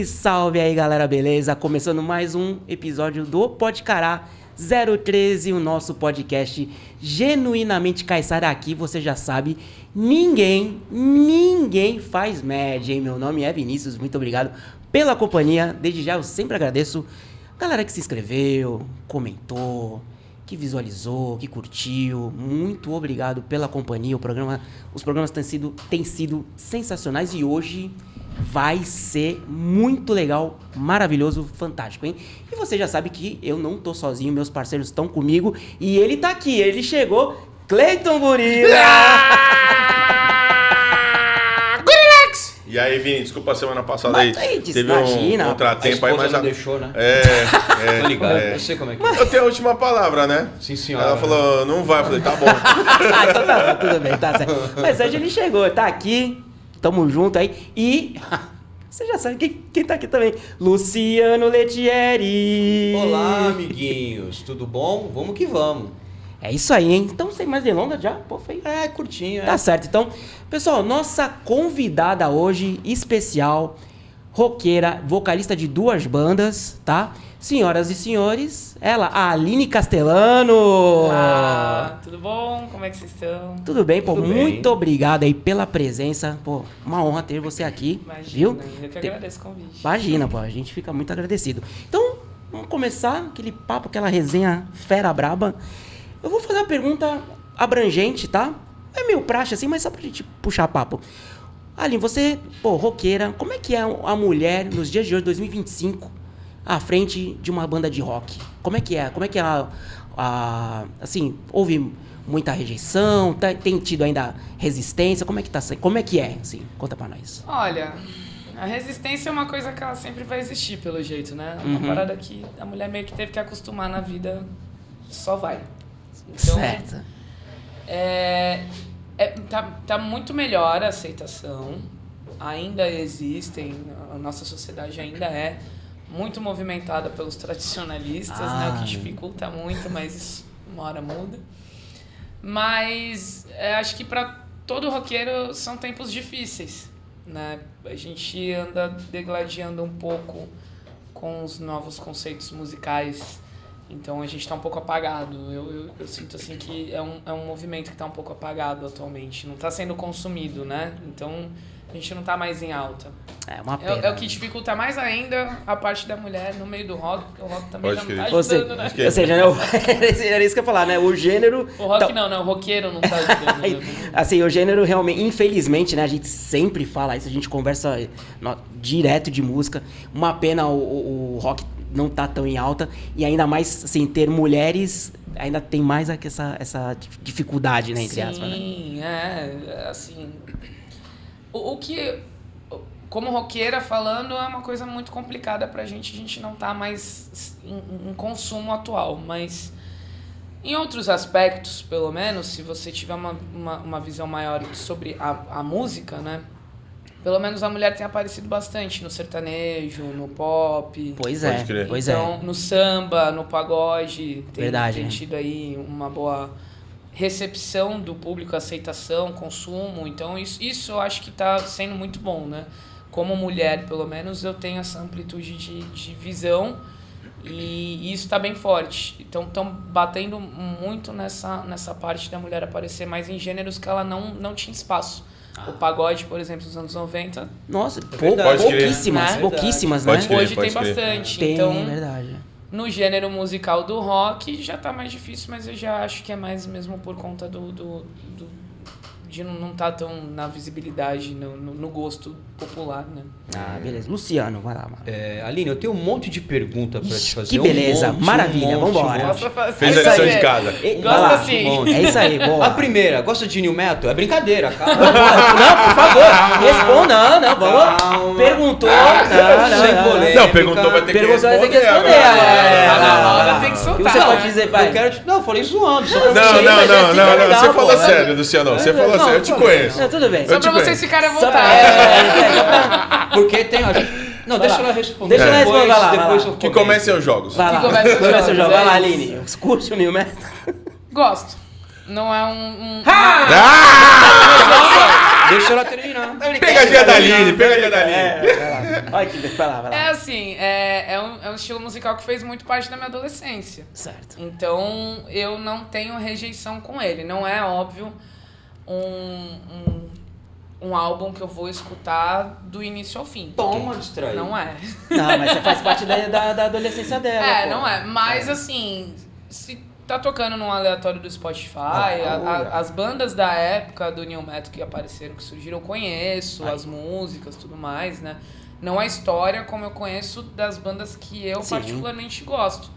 Salve aí, galera, beleza? Começando mais um episódio do Podcará 013, o nosso podcast genuinamente caiçara. Aqui, você já sabe, ninguém faz média, hein? Meu nome é Vinícius, muito obrigado pela companhia. Desde já eu sempre agradeço a galera que se inscreveu, comentou, que visualizou, que curtiu. Muito obrigado pela companhia. Os programas têm sido sensacionais e hoje vai ser muito legal, maravilhoso, fantástico, hein? E você já sabe que eu não tô sozinho, meus parceiros estão comigo e ele tá aqui, ele chegou, Cleiton Burila! E aí, Vini, desculpa a semana passada aí. Teve imagina, um contratempo aí, mas não deixou, né? Tô ligado, eu sei como é que é. Eu tenho a última palavra, né? Sim, senhora. Ela falou, não vai. Eu falei, tá bom. Então tá, tudo bem, tá certo. Mas hoje ele chegou, tá aqui, tamo junto aí. E você já sabe quem tá aqui também. Luciano Lettieri. Olá, amiguinhos. Tudo bom? Vamos que vamos. É isso aí, hein? Então, sem mais delongas, já, pô, foi. É, curtinho, Tá certo. Então, pessoal, nossa convidada hoje, especial, roqueira, vocalista de 2 bandas, tá? Senhoras e senhores, ela, a Aline Castellano. Olá, tudo bom? Como é que vocês estão? Tudo bem, pô? Tudo bem. Muito obrigado aí pela presença. Pô, uma honra ter você aqui, Imagina, viu? eu que agradeço o convite. Imagina, pô, a gente fica muito agradecido. Então, vamos começar aquele papo, aquela resenha fera braba. Eu vou fazer uma pergunta abrangente, tá? É meio praxe assim, mas só pra gente puxar papo. Aline, você, pô, roqueira, como é que é a mulher nos dias de hoje, 2025, à frente de uma banda de rock? Como é que é? Como é que é assim, houve muita rejeição? Tem tido ainda resistência? Como é que tá? Como é que é, assim? Conta pra nós. Olha, a resistência é uma coisa que ela sempre vai existir, pelo jeito, né? É uma parada que a mulher meio que teve que acostumar na vida, só vai. Então, Certo. Tá muito melhor a aceitação, ainda existem, a nossa sociedade ainda é muito movimentada pelos tradicionalistas, né? O que dificulta muito, mas isso uma hora muda. Mas acho que para todo roqueiro são tempos difíceis, né? A gente anda degladiando um pouco com os novos conceitos musicais. Então a gente tá um pouco apagado. Eu sinto assim que é um movimento que tá um pouco apagado atualmente. Não tá sendo consumido, né? Então a gente não tá mais em alta. É uma pena. É o que dificulta mais ainda a parte da mulher no meio do rock, porque o rock também Pode já não tá Você, ajudando, né? ou seja, né, era isso que eu ia falar, né? O gênero... O rock então, não, o roqueiro não tá ajudando. Né? assim, o gênero realmente, infelizmente, né? A gente sempre fala isso, a gente conversa direto de música. Uma pena o rock não tá tão em alta e ainda mais, assim, ter mulheres ainda tem mais essa dificuldade, né? Entre aspas, né? Sim, assim... O que... Como roqueira falando, é uma coisa muito complicada pra gente. A gente não tá mais em consumo atual, mas em outros aspectos, pelo menos, se você tiver uma visão maior sobre a música, né? Pelo menos a mulher tem aparecido bastante no sertanejo, no pop. Pois Pode é, crer. pois então, no samba, no pagode. Verdade, Tem né? tido aí uma boa recepção do público, aceitação, consumo. Então, isso eu acho que tá sendo muito bom, né? Como mulher, pelo menos, eu tenho essa amplitude de visão e isso está bem forte. Então, estão batendo muito nessa parte da mulher aparecer mais em gêneros que ela não tinha espaço. O pagode, por exemplo, nos anos 90. Nossa, verdade. pouquíssimas, Né? pouquíssimas, né? Pode crer. Hoje tem bastante. Tem, Então, verdade. no gênero musical do rock já tá mais difícil, mas eu já acho que é mais mesmo por conta de não estar tão na visibilidade, no gosto popular, né? Ah, beleza. Luciano, vai lá, mano. Aline, eu tenho um monte de pergunta pra te fazer. Que beleza, Um monte, maravilha, vambora. Posso fazer? Fez É a isso lição aí. de casa. Vai Gosto lá. assim. É isso aí, boa. A primeira, gosta de new metal? É brincadeira, cara. Não, por favor, responda, não, vamos. Calma. Perguntou, Sem polêmica. Não, perguntou, vai ter que Perguntou, vai ter que responder responder. agora. Na hora tem que O que soltar. você né? pode dizer, pai? Eu quero não, eu falei zoando. Só pra Não, você. não, mas não, fica não, legal, Você pô. falou sério, Luciano. Você falou sério, eu te conheço. Não, tudo bem. Só Eu te pra vocês conheço. ficarem à Só vontade. pra... Porque tem. Não, deixa ela responder. Deixa ela responder, vai lá, vai depois lá. eu Que comento. comecem os jogos. Vai lá, Que começa o começa o jogo, jogo. Vai lá, é Aline. Curte o New Metal. Gosto. Não é um... Deixa ela terminar. Não, tá brincando. Pegadinha da Aline, pegadinha da Aline. Olha que vai lá. É assim, é um estilo musical que fez muito parte da minha adolescência. Certo. Então, eu não tenho rejeição com ele. Não é, óbvio, um álbum que eu vou escutar do início ao fim. Toma, distraído. Não é. Não, mas você faz parte da adolescência dela. É, pô. não é. Mas, assim, se tá tocando num aleatório do Spotify, as bandas da época do New Metal que apareceram, que surgiram, eu conheço as músicas, tudo mais, né? Não a história como eu conheço das bandas que eu particularmente gosto.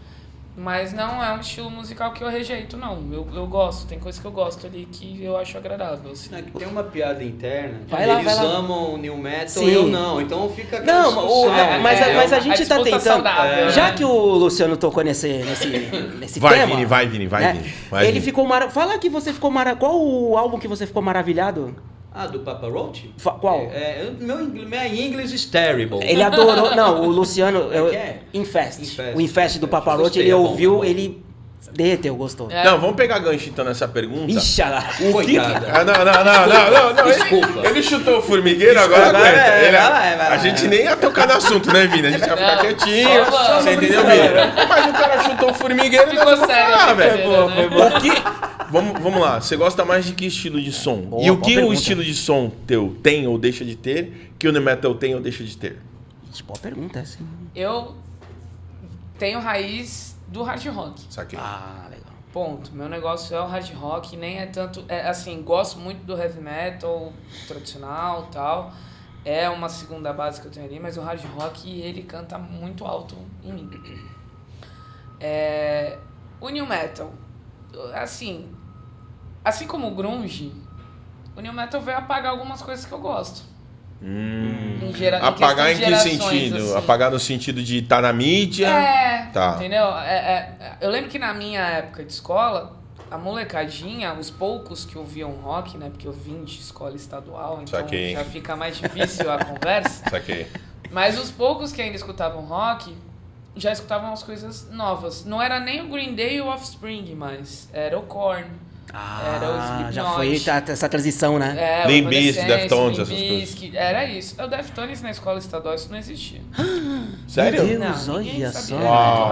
Mas não é um estilo musical que eu rejeito, não. Eu gosto, tem coisa que eu gosto ali que eu acho agradável. Assim. Tem uma piada interna. Vai lá, Eles vai lá. amam o New Metal Sim. e eu não. Então fica aquela Não, discussão. mas a gente tá disputa tentando. saudável, Já né? que o Luciano tocou nesse Vai, tema. Vini, vai, Vini. Ele ficou Fala que você ficou maravilhado. Qual o álbum que você ficou maravilhado? Ah, do Papa Roach? Qual? Meu English is terrible. Ele adorou. Não, o Luciano. é? Infest. O Infest do Papa Eu Roach, gostei, ele é bom, ouviu, é bom. ele derreteu, gostou. Não, vamos pegar gancho então nessa pergunta. Ixi, lá. Coitada. Não. Desculpa. Ele chutou o formigueiro, agora Agora aguenta. vai Ele- lá. A gente nem ia tocar no assunto, né, Vini? A gente ia ficar Não, quietinho. só Você entendeu, Vini? Mas o cara chutou o formigueiro e Ficou nós vamos sério falar, a velho. brincadeira, né? O que... Vamos lá, você gosta mais de que estilo de som? Boa, E o boa que o pergunta. estilo de som teu tem ou deixa de ter, que o New Metal tem ou deixa de ter? Ixi, boa pergunta, assim. Eu tenho raiz do hard rock. Saquei. Ah, legal. Ponto. Meu negócio é o hard rock, nem é tanto... assim, gosto muito do heavy metal tradicional e tal. É uma segunda base que eu tenho ali, mas o hard rock, ele canta muito alto em mim. O new metal, assim como o grunge, o new metal veio apagar algumas coisas que eu gosto. Apagar em que questão de sentido? gerações, assim. Apagar no sentido de estar na mídia? Tá. Entendeu? Eu lembro que na minha época de escola, a molecadinha, os poucos que ouviam rock, né? Porque eu vim de escola estadual, então Saquei. já fica mais difícil a conversa. Saquei. Mas os poucos que ainda escutavam rock, já escutavam as coisas novas. Não era nem o Green Day e o Offspring, mas era o Korn. Era o Slipknot. Já foi essa transição, né? O Limp Bizkit, Evanescence, Deftones, Limp essas coisas. Bizkit, era isso. O Deftones na escola estadual, isso não existia. Sério? Meu Deus, ninguém olha sabia. só. Uau.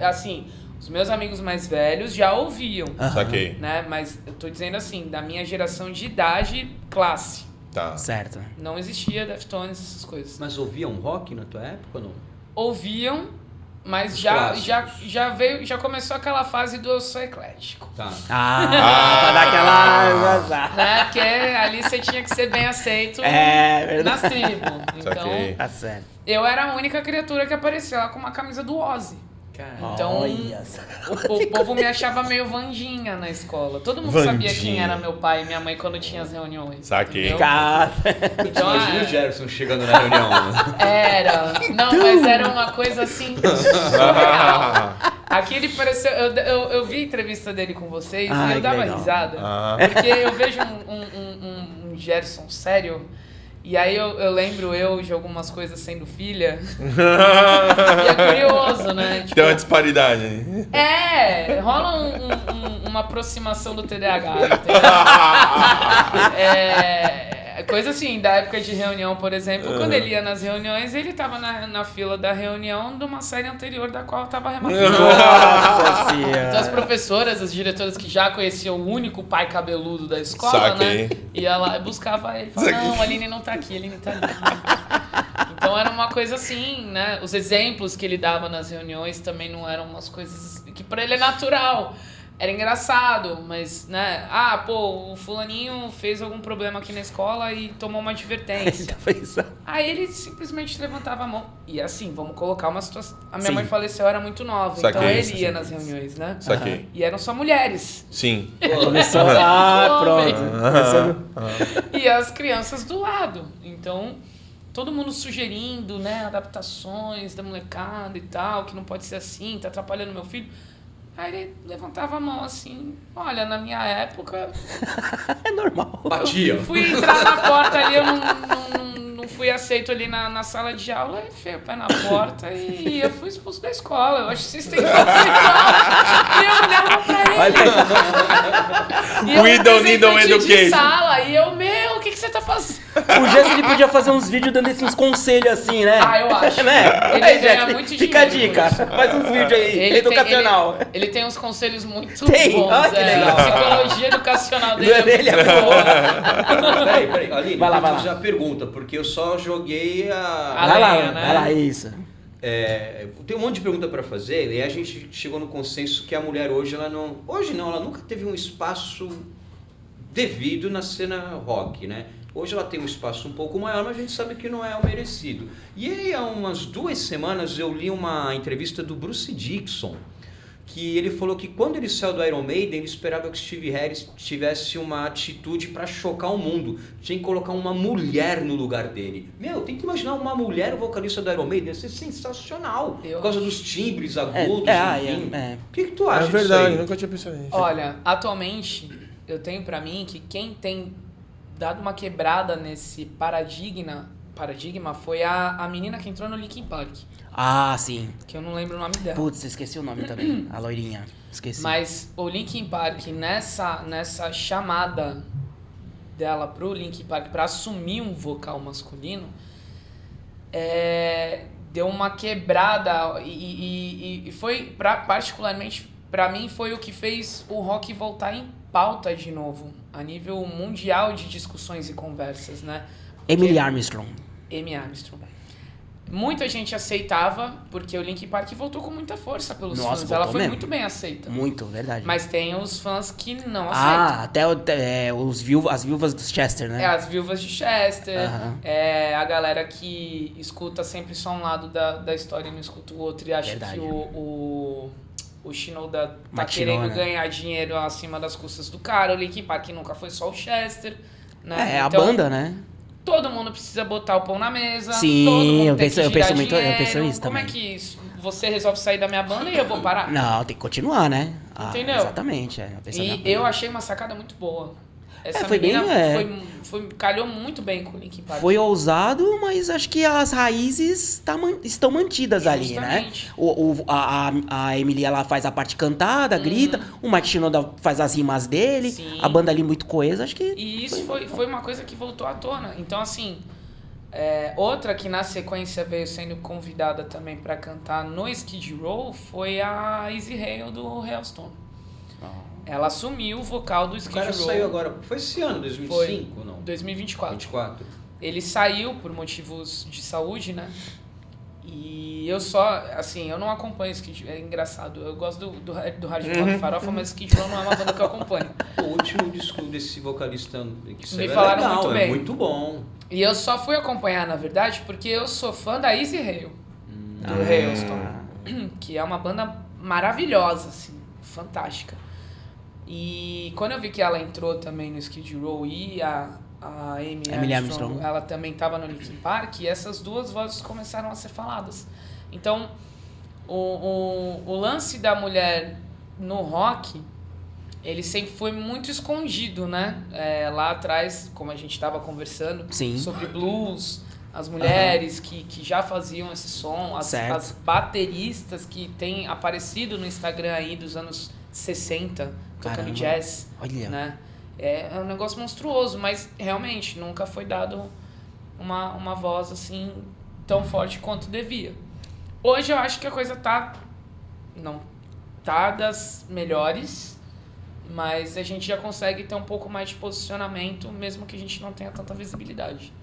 Assim, os meus amigos mais velhos já ouviam, Saquei. né? Mas eu tô dizendo assim, da minha geração de idade, classe. Tá. Certo. Não existia Deftones, essas coisas. Mas ouviam rock na tua época ou não? Ouviam, mas Os já clássicos. já começou aquela fase do eu sou eclético. Tá. Pra dar aquela... Né? Porque ali você tinha que ser bem aceito É, verdade. nas tribos. Então, Saquei. Tá certo. eu era a única criatura que aparecia lá com uma camisa do Ozzy. Então, Olha só. o povo me achava meio Vandinha na escola. Todo mundo sabia quem era meu pai e minha mãe quando tinha as reuniões. Saquei. entendeu? Cara. Então, Imagina o Gerson chegando na reunião. Né? era. Não, mas era uma coisa assim surreal. Aqui ele pareceu... Eu vi a entrevista dele com vocês Ai, e eu que dava legal. risada. Porque eu vejo um Gerson sério. E aí eu lembro de algumas coisas sendo filha. E é curioso, né? Tipo, Tem uma disparidade aí. rola uma aproximação do TDAH, entendeu? Coisa assim, da época de reunião, por exemplo, quando ele ia nas reuniões, ele tava na fila da reunião de uma série anterior da qual eu tava rematando. Nossa Então as senhora. professoras, as diretoras que já conheciam o único pai cabeludo da escola, Saquei. né? Ia lá e buscava ele. Falava, não, a Aline não tá aqui, a Aline tá ali. Então era uma coisa assim, né? Os exemplos que ele dava nas reuniões também não eram umas coisas que pra ele é natural. Era engraçado, mas, né? O fulaninho fez algum problema aqui na escola e tomou uma advertência. Aí ele simplesmente levantava a mão. E assim, vamos colocar uma situação... A minha Sim. mãe faleceu, eu era muito nova. Saquei. Então ele ia nas reuniões, né? Saquei. E eram só mulheres. Sim. Começou. Pronto. Começou. E as crianças do lado. Então, todo mundo sugerindo, né? Adaptações da molecada e tal, que não pode ser assim, tá atrapalhando meu filho. Aí ele levantava a mão assim, olha, na minha época... É normal. Batia. Fui entrar na porta ali, eu não fui aceito ali na sala de aula, enfiei o pé na porta e eu fui expulso da escola. Eu acho que vocês têm que fazer igual. E eu olhava pra ele. E eu We don't need no representante de education. sala, e eu, o que você tá fazendo? O Gerson, ele podia fazer uns vídeos dando uns conselhos assim, né? Ah, eu acho. Né? Ele Aí, ganha Gerson, muito fica a dinheiro dica. com isso. Faz uns vídeos aí, Ele educacional. Ele tem uns conselhos muito Tem? bons. Ah, que legal. A psicologia educacional dele Ele é muito bom. Peraí, Aline, Vai lá, vai lá. já pergunta, porque eu só joguei A Vai lá, lenha, né? vai lá, isso. Tem um monte de pergunta para fazer e a gente chegou no consenso que a mulher hoje, ela nunca teve um espaço devido na cena rock, né? Hoje ela tem um espaço um pouco maior, mas a gente sabe que não é o merecido. E aí, há umas 2 semanas eu li uma entrevista do Bruce Dickinson, que ele falou que quando ele saiu do Iron Maiden, ele esperava que Steve Harris tivesse uma atitude para chocar o mundo. Tinha que colocar uma mulher no lugar dele. Tem que imaginar uma mulher vocalista do Iron Maiden, ia ser sensacional. Por causa dos timbres agudos, enfim. O que tu acha É verdade, disso aí? nunca tinha pensado nisso. Olha, atualmente, eu tenho pra mim que quem tem dado uma quebrada nesse paradigma foi a menina que entrou no Linkin Park. Ah, sim. Que eu não lembro o nome dela. Putz, esqueci o nome também. A loirinha. Esqueci. Mas o Linkin Park, nessa chamada dela pro Linkin Park pra assumir um vocal masculino, deu uma quebrada e foi, particularmente pra mim, foi o que fez o rock voltar em pauta de novo, a nível mundial de discussões e conversas, né? Emily Armstrong. Amy Armstrong. Muita gente aceitava, porque o Linkin Park voltou com muita força pelos Nossa, fãs. Ela voltou foi mesmo. muito bem aceita. Muito, verdade. Mas tem os fãs que não aceitam. até as viúvas do Chester, né? As viúvas de Chester, Aham. a galera que escuta sempre só um lado da história e não escuta o outro e acha Verdade. que o Shinoda tá Mike querendo Shinoda. ganhar dinheiro acima das custas do cara. O Linkin Park nunca foi só o Chester, né? A Então, banda, né? todo mundo precisa botar o pão na mesa. Sim, todo mundo eu tem penso- que eu girar penso muito- eu dinheiro. penso isso Como também. é que isso? Você resolve sair da minha banda e eu vou parar? Não, tem que continuar, né? Entendeu? Exatamente. Eu penso a mesma E coisa. eu achei uma sacada muito boa. Essa foi bem, menina calhou muito bem com o Linkin Park. Foi ousado, mas acho que as raízes estão mantidas ali, né? Justamente. A Emily, ela faz a parte cantada, grita. O Mike Shinoda faz as rimas dele. Sim. A banda ali muito coesa, acho que... E isso foi uma coisa que voltou à tona. Então, assim, outra que na sequência veio sendo convidada também pra cantar no Skid Row foi a Izzy Hale do Hailstone. Ela assumiu o vocal do O Skid cara Row. saiu agora, foi esse ano, 2005 ou não? 2024. 24. Ele saiu por motivos de saúde, né? E eu só, assim, eu não acompanho Skid Row. É engraçado. Eu gosto do hard rock farofa, mas Skid Row não é uma banda que eu acompanho. O último disco desse vocalista que saiu Me falaram legal, muito bem. é muito bom. E eu só fui acompanhar, na verdade, porque eu sou fã da Izzy Hale, do Hailstone, que é uma banda maravilhosa, assim, fantástica. E quando eu vi que ela entrou também no Skid Row e a Amy Armstrong, ela também estava no Linkin Park, e essas duas vozes começaram a ser faladas. Então, o lance da mulher no rock, ele sempre foi muito escondido, né? Lá atrás, como a gente estava conversando, Sim. sobre blues, as mulheres que já faziam esse som, as bateristas que têm aparecido no Instagram aí dos anos 60, tocando Caramba. jazz, Olha. né? É um negócio monstruoso, mas realmente nunca foi dado uma voz assim tão forte quanto devia. Hoje eu acho que a coisa não tá das melhores, mas a gente já consegue ter um pouco mais de posicionamento, mesmo que a gente não tenha tanta visibilidade,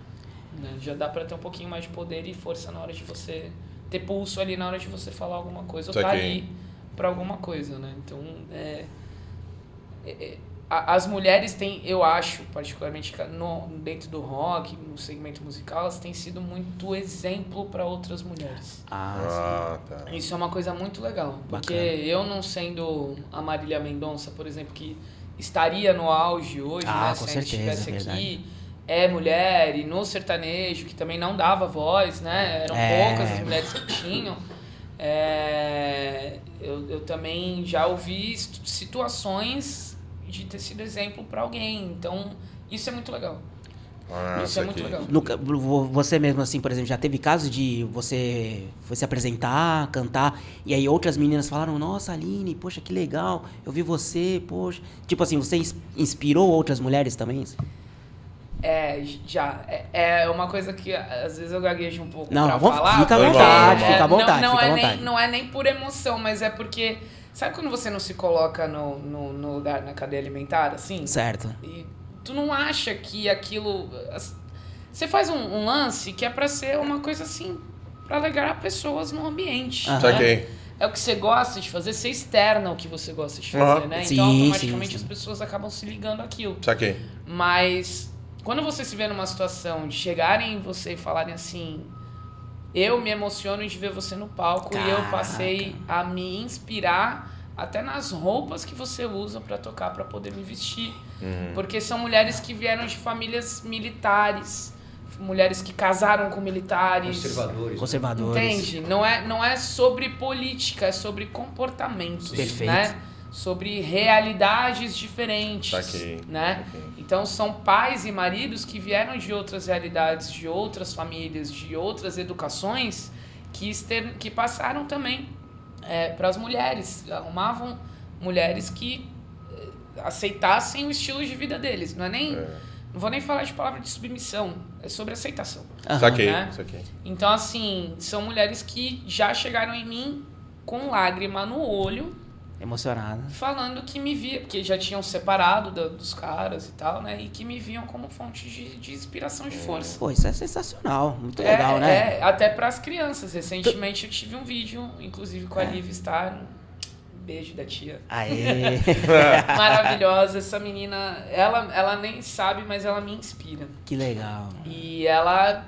né? Já dá pra ter um pouquinho mais de poder e força na hora de você ter pulso ali, na hora de você falar alguma coisa, ou tá ali pra alguma coisa, né? Então, as mulheres têm, eu acho, particularmente dentro do rock, no segmento musical, elas têm sido muito exemplo para outras mulheres. Tá. Isso é uma coisa muito legal. Porque eu não sendo a Marília Mendonça, por exemplo, que estaria no auge hoje, né, com se a gente certeza, estivesse aqui, verdade. é mulher, e no sertanejo, que também não dava voz, né? Eram poucas as mulheres que tinham. Eu também já ouvi situações de ter sido exemplo para alguém. Então, isso é muito legal. Isso é muito legal. Você mesmo, assim, por exemplo, já teve casos de você foi se apresentar, cantar, e aí outras meninas falaram, nossa, Aline, poxa, que legal, eu vi você, poxa. Tipo assim, você inspirou outras mulheres também? Já. É uma coisa que às vezes eu gaguejo um pouco Não, pra falar. fica à porque, vontade, fica à vontade, não, fica à é vontade. não é nem por emoção, mas é porque... Sabe quando você não se coloca no lugar, na cadeia alimentar, assim? Certo. E tu não acha que aquilo... Você faz um lance que é pra ser uma coisa assim, pra alegrar pessoas no ambiente. Aham. Saquei. É o que você gosta de fazer, você externa o que você gosta de fazer, né? Sim, então automaticamente sim. as pessoas acabam se ligando àquilo. Saquei. Mas quando você se vê numa situação de chegarem em você e falarem assim, eu me emociono de ver você no palco e eu Caraca. passei a me inspirar até nas roupas que você usa pra tocar, pra poder me vestir. Porque são mulheres que vieram de famílias militares, mulheres que casaram com militares. Conservadores. Entende? Não é sobre política, é sobre comportamentos, Perfeito. né? Sobre realidades diferentes, Saquei. né? Saquei. Então são pais e maridos que vieram de outras realidades, de outras famílias, de outras educações que passaram também para as mulheres, arrumavam mulheres que aceitassem o estilo de vida deles. Não vou nem falar de palavra de submissão, é sobre aceitação. Aham. Saquei, Né? saquei. Então, assim, são mulheres que já chegaram em mim com lágrima no olho, Emocionada. falando que me via, porque já tinham separado dos caras e tal, né? E que me viam como fonte de inspiração, de força. Pô, isso é sensacional. Muito legal, né? Até para as crianças. Recentemente eu tive um vídeo, inclusive com a Liv Star. Um beijo da tia. Aê. Maravilhosa. Essa menina, ela nem sabe, mas ela me inspira. Que legal. E ela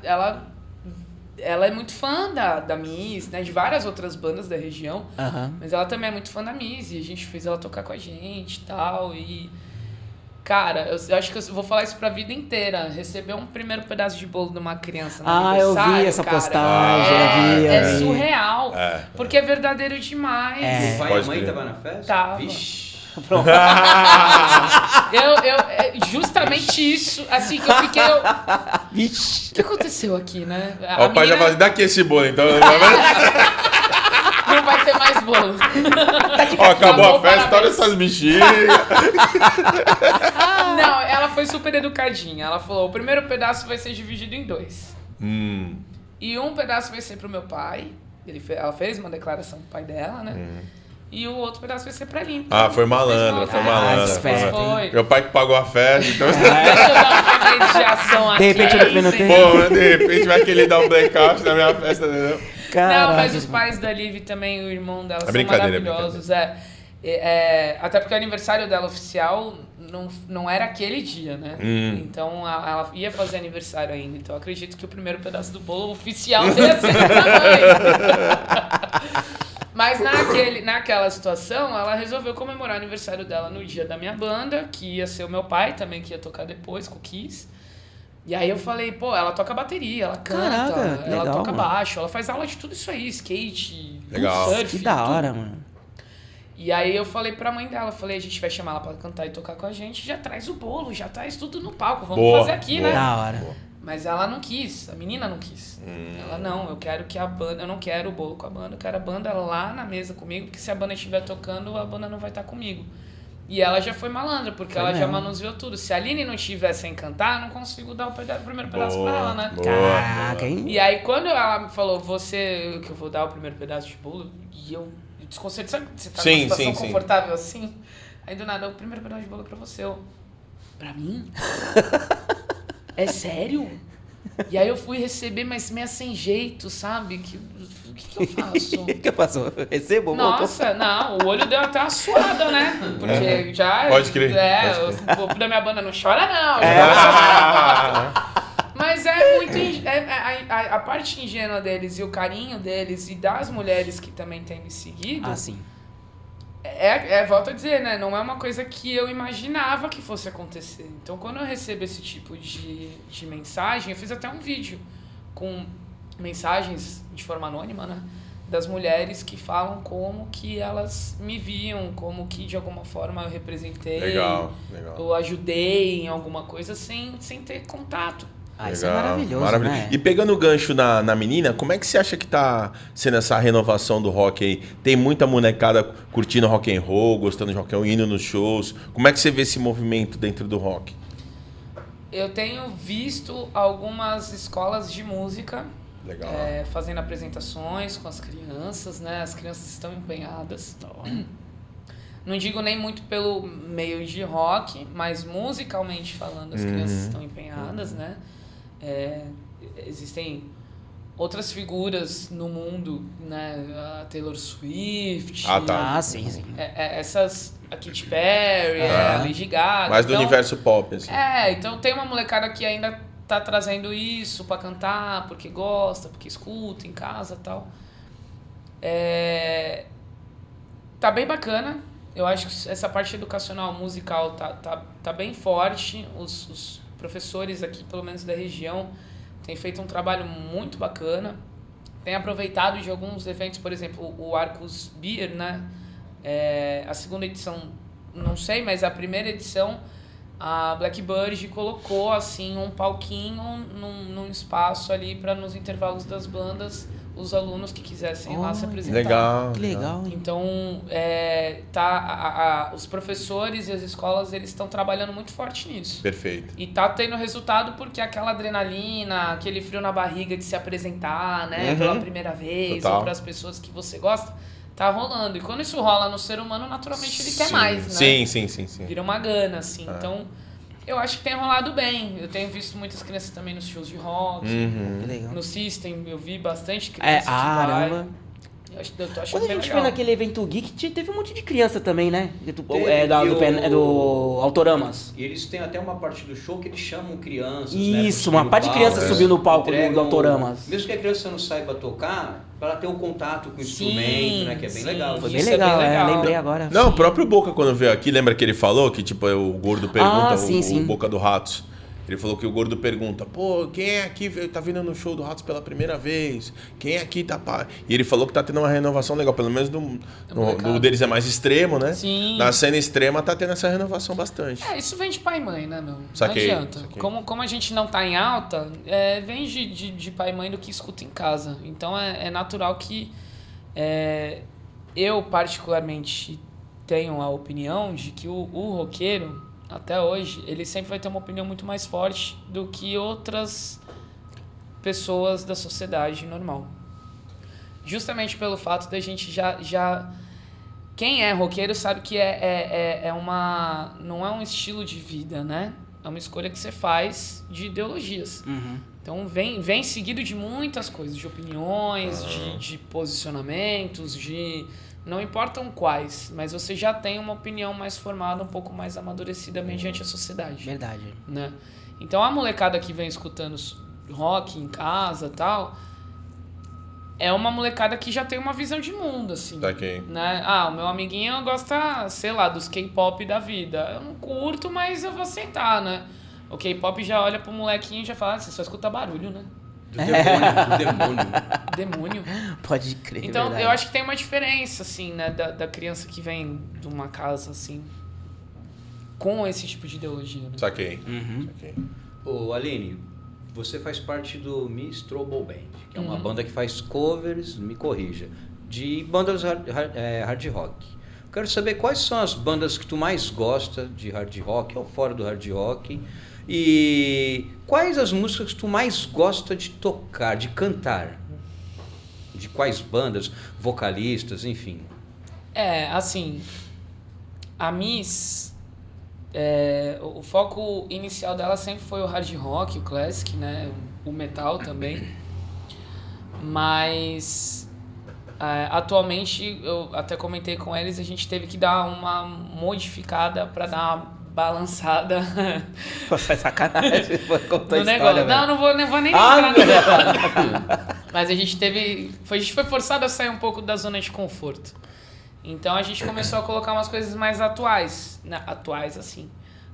é muito fã da Miss, né? De várias outras bandas da região. Aham. Mas ela também é muito fã da Miss. E a gente fez ela tocar com a gente e tal. E... Cara, eu acho que eu vou falar isso pra vida inteira. Receber um primeiro pedaço de bolo de uma criança no Eu aniversário, vi essa cara, postagem, eu vi. É surreal. É. Porque é verdadeiro demais. É. O pai e Pode a mãe crer. estavam na festa? Tava. Vixe. Justamente isso, assim, que eu fiquei... Vixe. O que aconteceu aqui, né? Ó, o pai já fala assim, dá aqui esse bolo, então. Não vai ter mais bolo. Ó, acabou a festa, parabéns. olha essas bexigas. Não, ela foi super educadinha. Ela falou, o primeiro pedaço vai ser dividido em 2. E um pedaço vai ser pro meu pai. Ela fez uma declaração pro pai dela, né? E o outro pedaço vai ser pra Aline. Ah, foi malandra, foi malandra. esperto, Foi. Meu pai que pagou a festa, então. Deixa eu dar uma mediação aqui. De repente eu não tenho. Pô, de repente vai querer dar um blackout na minha festa, entendeu? Não, mas os pais da Liv também, o irmão dela, são brincadeira, maravilhosos. Até porque o aniversário dela oficial não era aquele dia, né? Então ela ia fazer aniversário ainda. Então eu acredito que o primeiro pedaço do bolo oficial ia ser pra mãe. Mas naquela situação, ela resolveu comemorar o aniversário dela no dia da minha banda, que ia ser o meu pai também, que ia tocar depois com o Kiss. E aí eu falei, pô, ela toca bateria, ela canta, Caraca, ela legal, toca mano. baixo, ela faz aula de tudo isso aí, skate, Legal. surf, Que da tudo. hora, mano. E aí eu falei pra mãe dela, falei, a gente vai chamar ela pra cantar e tocar com a gente, já traz o bolo, já traz tudo no palco, vamos Boa, fazer aqui, boa. né? Da hora. Mas ela não quis, a menina não quis. Ela, não, eu quero que a banda, eu não quero o bolo com a banda, eu quero a banda lá na mesa comigo, porque se a banda estiver tocando, a banda não vai estar comigo. E ela já foi malandra, porque Foi ela já mesmo. manuseou tudo. Se a Aline não tivesse sem cantar, eu não consigo dar o primeiro pedaço pra ela, né? Caraca, hein? E aí, quando ela me falou, você que eu vou dar o primeiro pedaço de bolo, e eu desconcerto, sabe? Você tá Sim, numa situação sim, sim. confortável assim? Aí do nada, o primeiro pedaço de bolo é pra você. Pra mim? É sério? E aí eu fui receber, mas meio sem jeito, sabe? O que eu faço? O que eu faço? Eu recebo? Nossa, não, o olho deu até uma suada, né? Porque já... Pode crer, o povo da minha banda não chora, não. Mas é muito... A parte ingênua deles e o carinho deles e das mulheres que também têm me seguido... Ah, sim. Volto a dizer, né? Não é uma coisa que eu imaginava que fosse acontecer. Então, quando eu recebo esse tipo de mensagem, eu fiz até um vídeo com mensagens de forma anônima, né? Das mulheres que falam como que elas me viam, como que de alguma forma eu representei, Legal. eu ajudei em alguma coisa sem ter contato. Ah, isso é maravilhoso, né? E pegando o gancho na menina, como é que você acha que tá sendo essa renovação do rock aí? Tem muita molecada curtindo rock and roll, gostando de rock and roll, indo nos shows. Como é que você vê esse movimento dentro do rock? Eu tenho visto algumas escolas de música Legal. fazendo apresentações com as crianças, né? As crianças estão empenhadas. Não digo nem muito pelo meio de rock, mas musicalmente falando, as crianças estão empenhadas, né? Existem outras figuras no mundo, né? A Taylor Swift. Ah, sim. Essas... A Katy Perry, a Lady Gaga. Mais do universo pop, assim. Então tem uma molecada que ainda tá trazendo isso pra cantar, porque gosta, porque escuta em casa e tal. Tá bem bacana. Eu acho que essa parte educacional musical tá bem forte. Os professores aqui, pelo menos da região, têm feito um trabalho muito bacana. Tem aproveitado de alguns eventos, por exemplo, o Arcus Beer, né? A segunda edição, não sei, mas a primeira edição, a Blackbird colocou assim um palquinho num espaço ali para nos intervalos das bandas, os alunos que quisessem lá se apresentar. Legal. Que legal. Então, os professores e as escolas, eles estão trabalhando muito forte nisso. Perfeito. E tá tendo resultado porque aquela adrenalina, aquele frio na barriga de se apresentar, né, pela primeira vez, Total. ou para as pessoas que você gosta, tá rolando. E quando isso rola no ser humano, naturalmente ele quer mais, né? Sim. Vira uma gana, assim. Então, eu acho que tem rolado bem. Eu tenho visto muitas crianças também nos shows de rock. Que legal. No System, eu vi bastante criança que caramba. Eu tô achando Quando a bem gente legal. foi naquele evento geek, teve um monte de criança também, né? Teve, Do Autoramas. E eles têm até uma parte do show que eles chamam crianças, Isso, né, pra uma parte de criança palco, subiu no palco do entregam- Autoramas. Mesmo que a criança não saiba tocar, para ela ter um contato com o Sim, instrumento, né? Que é bem sim. legal. Foi Isso bem é legal, bem legal. lembrei agora. Não, o próprio Boca, quando veio aqui, lembra que ele falou que, tipo, o Gordo pergunta, sim. o Boca do Ratos. Ele falou que o Gordo pergunta, pô, quem é aqui tá vindo no show do Ratos pela primeira vez? Quem é aqui tá... E ele falou que tá tendo uma renovação legal, pelo menos do deles é mais extremo, né? Sim. Na cena extrema tá tendo essa renovação bastante. Isso vem de pai e mãe, né, meu? Saquei, Não adianta. saquei. Como a gente não tá em alta, vem de pai e mãe do que escuta em casa. Então é natural que eu, particularmente, tenho a opinião de que o roqueiro, até hoje, ele sempre vai ter uma opinião muito mais forte do que outras pessoas da sociedade normal. Justamente pelo fato da gente já... Quem é roqueiro sabe que não é um estilo de vida, né? É uma escolha que você faz de ideologias. Então vem seguido de muitas coisas, de opiniões, de posicionamentos, não importam quais, mas você já tem uma opinião mais formada, um pouco mais amadurecida mediante a sociedade. Verdade. Né? Então a molecada que vem escutando rock em casa e tal, é uma molecada que já tem uma visão de mundo, assim. Saquei. Né? O meu amiguinho gosta, sei lá, dos K-pop da vida. Eu não curto, mas eu vou aceitar, né? O K-pop já olha pro molequinho e já fala, você só escuta barulho, né? Do demônio. Demônio. Pode crer. Então, verdade. eu acho que tem uma diferença, assim, né? Da criança que vem de uma casa, assim, com esse tipo de ideologia, né? Saquei. Ô, Aline, você faz parte do Miss Trouble Band, que é uma banda que faz covers, me corrija, de bandas hard rock. Eu quero saber quais são as bandas que tu mais gosta de hard rock ou fora do hard rock e quais as músicas que tu mais gosta de tocar, de cantar. De quais bandas, vocalistas, enfim. Assim, a Miss, o foco inicial dela sempre foi o hard rock, o classic, né? O metal também. Mas, atualmente, eu até comentei com eles, a gente teve que dar uma modificada para dar uma balançada Nossa, é sacanagem. Conta no negócio. Não vou nem entrar no negócio. Mas a gente foi forçado a sair um pouco da zona de conforto. Então a gente começou a colocar umas coisas mais atuais, né? Atuais assim,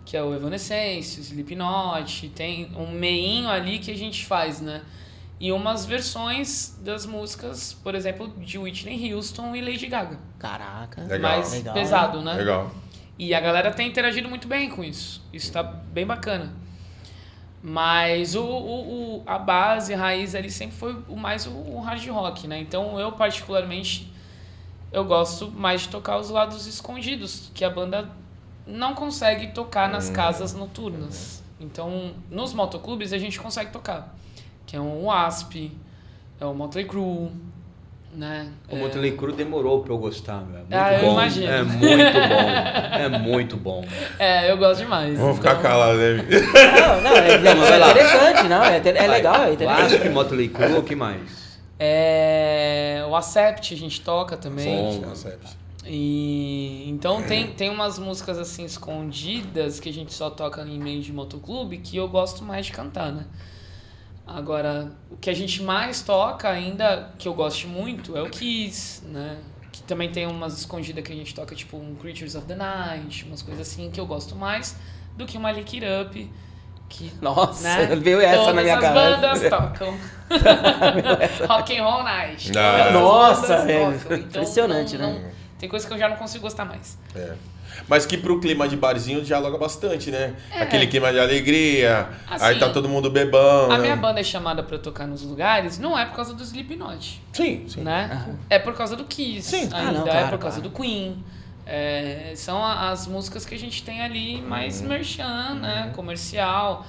que é o Evanescence, o Slipknot, tem um meinho ali que a gente faz, né? E umas versões das músicas, por exemplo, de Whitney Houston e Lady Gaga. Caraca. Legal. Mais Legal. pesado, né? Legal. E a galera tem interagido muito bem com isso. Isso tá bem bacana. Mas a base, a raiz ali sempre foi mais o hard rock, né? Então eu particularmente, eu gosto mais de tocar os lados escondidos, que a banda não consegue tocar nas casas noturnas. Então, nos motoclubes a gente consegue tocar. Que é o Asp, é o Motley Crue, né? O Motley Crue demorou pra eu gostar, meu. Muito eu bom. imagino. É muito bom. É muito bom. Eu gosto demais. Vamos ficar calados, né? É interessante, não, é legal, é interessante. Asp, Motley Crue, o que mais? O Accept a gente toca também. Bom. E então tem umas músicas assim escondidas que a gente só toca em meio de motoclube que eu gosto mais de cantar, né? Agora, o que a gente mais toca ainda, que eu gosto muito, é o Kiss, né? Que também tem umas escondidas que a gente toca, tipo um Creatures of the Night, umas coisas assim que eu gosto mais do que uma Lick It Up. Que, Nossa, né? veio essa na minha cara. Todas as bandas tocam. Rock and Roll Night. Ah. Nossa, Todas velho. tocam. Então, Impressionante, né? Tem coisa que eu já não consigo gostar mais. Mas que pro clima de barzinho dialoga bastante, né? Aquele clima de alegria, Assim, aí tá todo mundo bebão. A né? minha banda é chamada pra tocar nos lugares não é por causa do Slipknot, Sim. né? É por causa do Kiss, Sim. ainda não, é claro, por causa claro. do Queen. São as músicas que a gente tem ali mais merchan, né? Comercial.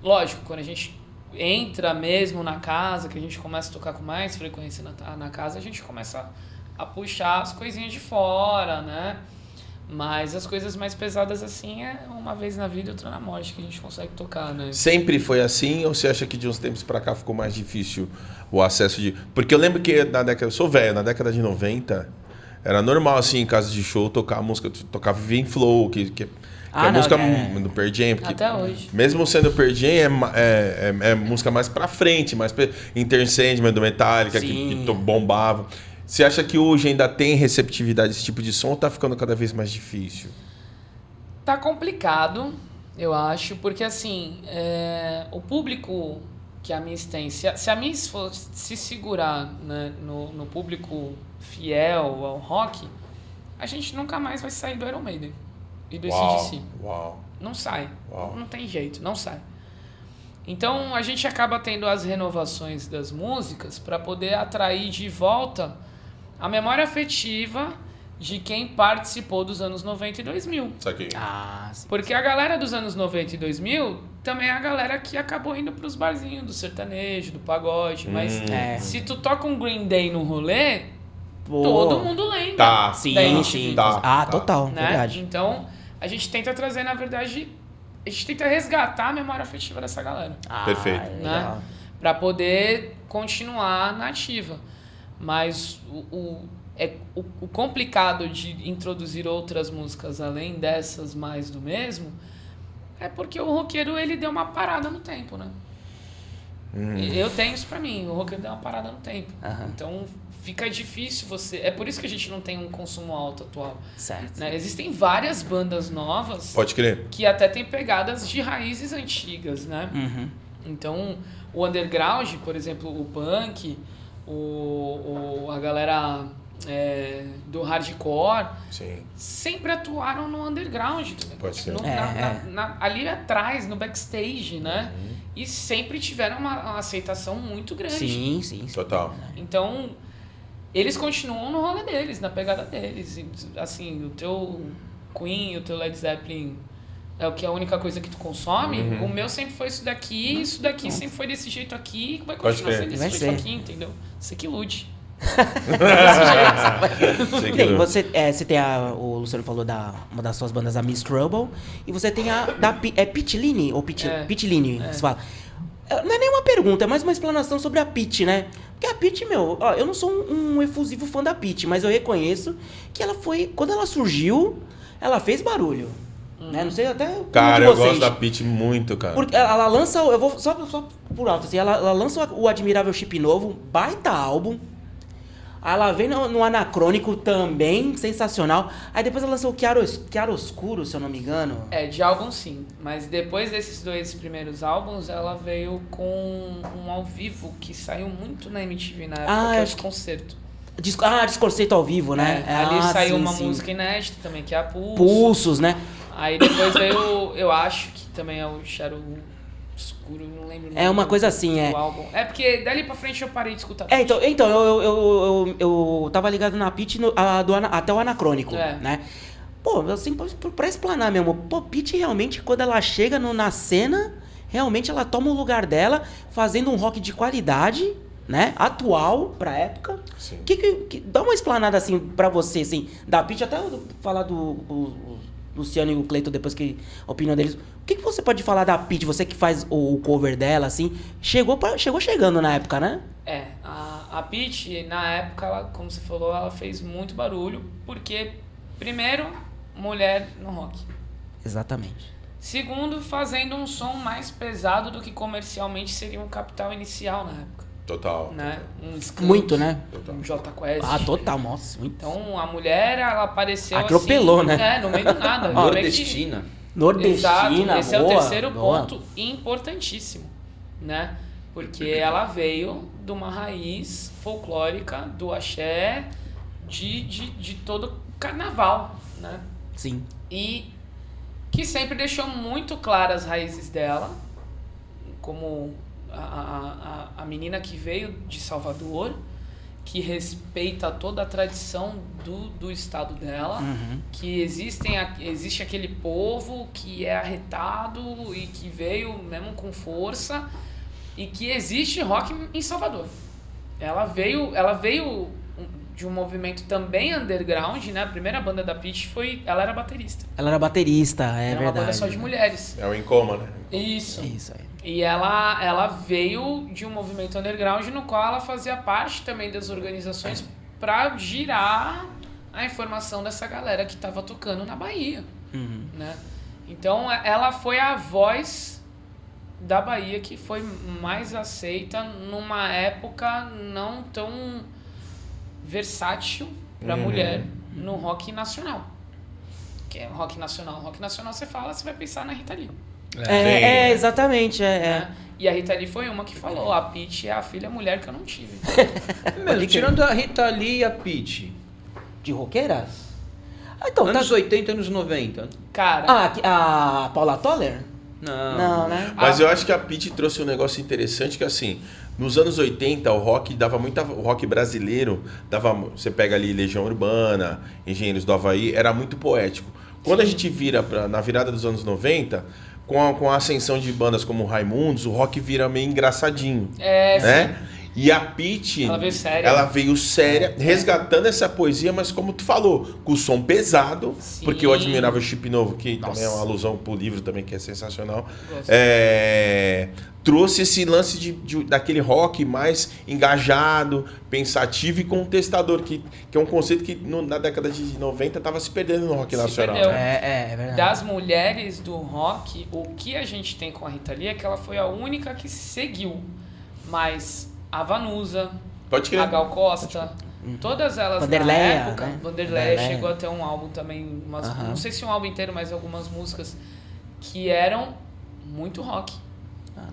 Lógico, quando a gente entra mesmo na casa, que a gente começa a tocar com mais frequência na casa, a gente começa a puxar as coisinhas de fora, né? Mas as coisas mais pesadas assim é uma vez na vida e outra na morte que a gente consegue tocar, né? Sempre foi assim ou você acha que de uns tempos pra cá ficou mais difícil o acesso de... Porque eu lembro que eu sou velho, na década de 90, era normal assim, em casa de show, tocar música, tocar Viver em Flow, que a música do Pearl Jam. Porque Até hoje. Mesmo sendo Pearl Jam, é música mais pra frente, mais Enter Sandman do Metallica, que bombava. Você acha que hoje ainda tem receptividade desse tipo de som ou tá ficando cada vez mais difícil? Tá complicado, eu acho, porque assim, o público que a Miss tem, se a Miss fosse se segurar, né, no público fiel ao rock, a gente nunca mais vai sair do Iron Maiden e do AC/DC. Uau. Não sai, Uau. não tem jeito, não sai. Então a gente acaba tendo as renovações das músicas para poder atrair de volta a memória afetiva de quem participou dos anos 90 e 2000. Isso aqui. Sim. Porque a galera dos anos 90 e 2000 também é a galera que acabou indo pros barzinhos do sertanejo, do pagode. Mas se tu toca um Green Day no rolê, todo mundo lembra. Tá. Sim, da sim. MTV, Tá. Total, né? verdade. Então, a gente tenta trazer, na verdade, a gente tenta resgatar a memória afetiva dessa galera. Perfeito. Legal. Né? Pra poder continuar na ativa. Mas o complicado de introduzir outras músicas além dessas mais do mesmo é porque o roqueiro ele deu uma parada no tempo, né? Eu tenho isso pra mim, o roqueiro deu uma parada no tempo. Então fica difícil você... É por isso que a gente não tem um consumo alto atual. Certo. Né? Existem várias bandas novas Pode crer. que até tem pegadas de raízes antigas, né? Então, o underground, por exemplo, o punk, a galera do hardcore, Sim. sempre atuaram no underground. Pode ser. Ali atrás, no backstage, né? E sempre tiveram uma aceitação muito grande. Sim. Total. Então, eles continuam no rolê deles, na pegada deles. E, assim, o teu Queen, o teu Led Zeppelin é o que é a única coisa que tu consome. O meu sempre foi isso daqui sempre foi desse jeito aqui, vai continuar crer. sendo desse Vai jeito ser. aqui, entendeu? Você que ilude. Sei que Bem, não. você tem o Luciano falou uma das suas bandas, a Miss Trouble, e você tem a Pitlini, ou Pitlini, você fala. Não é nem uma pergunta, é mais uma explanação sobre a Pit, né? Porque a Pit, eu não sou um efusivo fã da Pit, mas eu reconheço que ela foi, quando ela surgiu, ela fez barulho. Né? Não sei até Cara, de eu vocês. gosto da Pitty muito, cara. Porque ela lança, eu vou só por alto, assim, ela lança o Admirável Chip novo, baita álbum. Aí ela vem no Anacrônico também, sensacional. Aí depois ela lançou o Chiaroscuro, se eu não me engano. De álbum sim, mas depois desses 2 primeiros álbuns, ela veio com um ao vivo que saiu muito na MTV na época, que é o Desconcerto. Desconceito ao vivo, né? Ali saiu sim, uma sim. música inédita também, que é a Pulso. Pulsos, né? Aí depois veio, eu acho que também é o Chiaro Escuro, não lembro. É uma coisa assim, do álbum. É porque dali pra frente eu parei de escutar. Então eu tava ligado na Pitty até o Anacrônico, né? Pô, assim, pra explanar mesmo, pô, Pitty realmente, quando ela chega na cena, realmente ela toma o lugar dela, fazendo um rock de qualidade, né? Atual, pra época. Sim. Dá uma explanada, assim, pra você, assim, da Pitty, até eu falar do o Luciano e o Cleiton, depois que a opinião deles. O que você pode falar da Pitty, você que faz o cover dela, assim, chegou chegando na época, né? A Pitty, na época, ela, como você falou, ela fez muito barulho, porque, primeiro, mulher no rock. Exatamente. Segundo, fazendo um som mais pesado do que comercialmente seria um Capital inicial na época. Total. Né? Um Skank, Muito, né? um Jota Quest. Ah, total, nossa. Muito. Então, a mulher, ela apareceu Atropelou, assim, né? No meio do nada. Nordestina. Exato, Nordestina, esse é o boa, terceiro boa. ponto importantíssimo, né? Porque ela veio de uma raiz folclórica do axé, de todo carnaval, né? Sim. E que sempre deixou muito claras as raízes dela, como a menina que veio de Salvador, que respeita toda a tradição do estado dela, que existe aquele povo que é arretado e que veio mesmo com força, e que existe rock em Salvador. Ela veio de um movimento também underground, né? A primeira banda da Pitty ela era baterista. Ela era baterista, é era verdade. uma banda só de mulheres. É o Encoma, né? Isso. É isso aí. E ela veio de um movimento underground no qual ela fazia parte também das organizações para girar a informação dessa galera que estava tocando na Bahia, né? Então ela foi a voz da Bahia que foi mais aceita numa época não tão versátil para mulher no rock nacional. Que é rock nacional. Rock nacional você fala, você vai pensar na Rita Lee. Exatamente. Né? E a Rita Lee foi uma que falou, a Pitty é a filha mulher que eu não tive. Mesmo, tirando a Rita Lee e a Pitty. De roqueiras? Ah, então, Anos 80, anos 90. Cara... a Paula Toller? Não, né? Mas eu acho que a Pitty trouxe um negócio interessante que, assim, nos anos 80, o rock dava muita... O rock brasileiro dava... Você pega ali Legião Urbana, Engenheiros do Havaí, era muito poético. Quando a gente vira na virada dos anos 90, com a ascensão de bandas como Raimundos, o rock vira meio engraçadinho. Né? Sim. E a Pitty, ela veio séria, resgatando essa poesia, mas como tu falou, com o som pesado, Sim. porque eu admirava o Chip Novo, que também é uma alusão pro livro também, que é sensacional. Trouxe esse lance daquele rock mais engajado, pensativo e contestador, que é um conceito que na década de 90 estava se perdendo no rock nacional. Perdeu. É verdade. Das mulheres do rock, o que a gente tem com a Rita Lee é que ela foi a única que seguiu. Mas a Vanusa, Pode crer. a Gal Costa, todas elas Vanderleia, na época, né? Vanderleia Vanderleia. chegou a ter um álbum também, não sei se um álbum inteiro, mas algumas músicas que eram muito rock.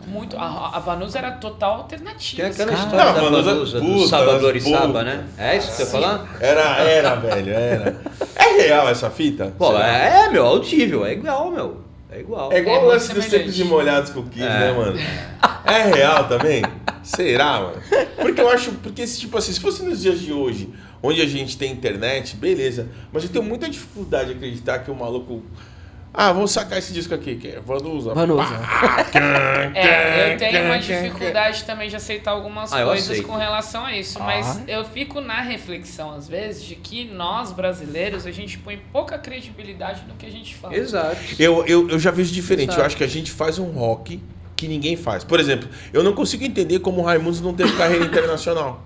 Muito. A Vanusa era total alternativa. Tem aquela assim. história da Vanusa, Vanusa, do puta, Salvador e puta. Saba, né? É isso que você falando? Era, velho, era. É real essa fita? Pô, Será? meu, audível, é igual, meu. É igual. É igual É o muito lance dos semelhante. tempos de molhados com o Kiss, né, mano? É real também? Será, mano? Porque eu acho, tipo assim, se fosse nos dias de hoje, onde a gente tem internet, beleza. Mas eu tenho muita dificuldade de acreditar que o maluco... vamos sacar esse disco aqui, que é Vanusa. Eu tenho uma dificuldade também de aceitar algumas eu coisas aceito. com relação a isso, mas eu fico na reflexão, às vezes, de que nós, brasileiros, a gente põe pouca credibilidade no que a gente fala. Exato. Eu já vejo diferente. Exato. Eu acho que a gente faz um rock que ninguém faz. Por exemplo, eu não consigo entender como o Raimundos não teve carreira internacional.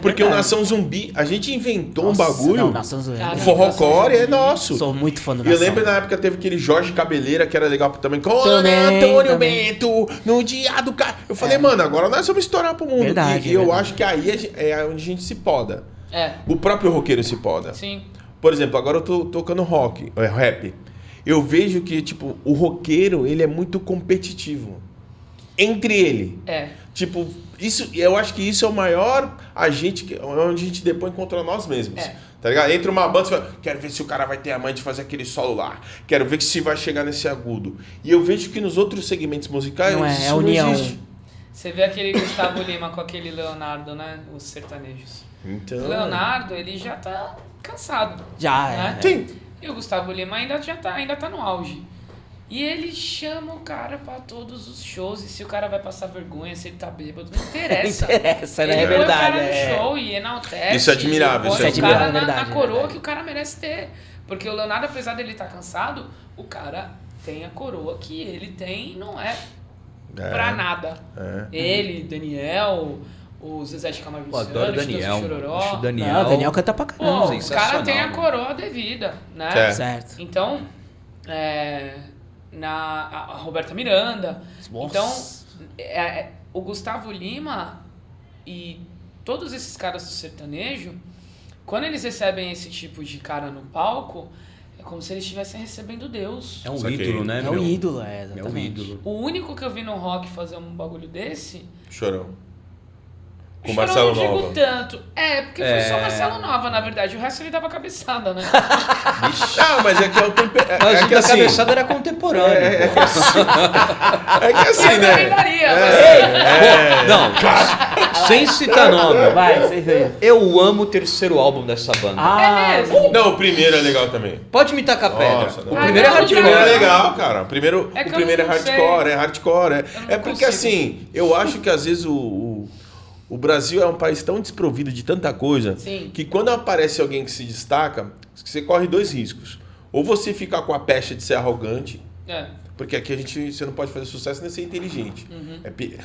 Porque o Nação Zumbi, a gente inventou um bagulho. Não, Nação Zumbi. Cara, O forrocore é Zumbi. nosso. Sou muito fã do E eu Nação. lembro na época teve aquele Jorge Cabeleira, que era legal também. Com Também, Antônio também. Bento, no dia do cara. Eu falei, mano, agora nós vamos estourar pro mundo. Verdade, e eu verdade. acho que aí é onde a gente se poda. É, O próprio roqueiro se poda. sim. Por exemplo, agora eu tô tocando rap. Eu vejo que, tipo, o roqueiro, ele é muito competitivo. Entre ele. Tipo, eu acho que isso é o maior agente onde a gente depõe contra nós mesmos. Tá ligado? Entra uma banda e fala, quero ver se o cara vai ter a mãe de fazer aquele solo lá. Quero ver se vai chegar nesse agudo. E eu vejo que nos outros segmentos musicais Não é, isso é união. não existe. Você vê aquele Gustavo Lima com aquele Leonardo, né? Os sertanejos. Então, O Leonardo, ele já tá cansado. Já, né? Sim. E o Gustavo Lima ainda tá no auge. E ele chama o cara pra todos os shows. E se o cara vai passar vergonha, se ele tá bêbado, não interessa. Não interessa, né? Ele É põe verdade. o cara no show e enaltece. Isso é admirável, e isso é põe o cara admirável, na verdade, coroa verdade. que o cara merece ter. Porque o Leonardo, apesar dele estar cansado, o cara tem a coroa que ele tem e não é pra nada. Ele, Daniel, o Zezé de Camargo Pô, adoro o Daniel. Chororó. Acho o Daniel. Não, o Daniel canta pra Pô, caramba. os sensacional, caras têm a mano. coroa devida, né? É. Certo. Então, a Roberta Miranda. Nossa. Então, o Gustavo Lima e todos esses caras do sertanejo, quando eles recebem esse tipo de cara no palco, é como se eles estivessem recebendo Deus. É um Saquei. ídolo, né, É o meu? ídolo, É um exatamente. ídolo. O único que eu vi no rock fazer um bagulho desse... Chorão. Com o Chorão, Marcelo não digo Nova. tanto. Porque foi só Marcelo Nova, na verdade. O resto ele dava cabeçada, né? Ah, mas é que é o tempo. Mas É o que da assim. cabeçada era contemporâneo. pô. É que assim, Eu né? também daria, mas... Não, sem citar nome. Vai, você vê. Eu amo o terceiro álbum dessa banda. Ah, É mesmo? Não, o primeiro é legal também. Pode me tacar pedra. Nossa, O não. primeiro é não, O hardcore. primeiro é cara. legal, cara. O primeiro É que eu é não sei. hardcore, é hardcore. Eu não É porque consigo. assim, eu acho que às vezes o Brasil é um país tão desprovido de tanta coisa Sim. que quando aparece alguém que se destaca, você corre dois riscos. Ou você ficar com a pecha de ser arrogante, porque aqui você não pode fazer sucesso nem ser inteligente.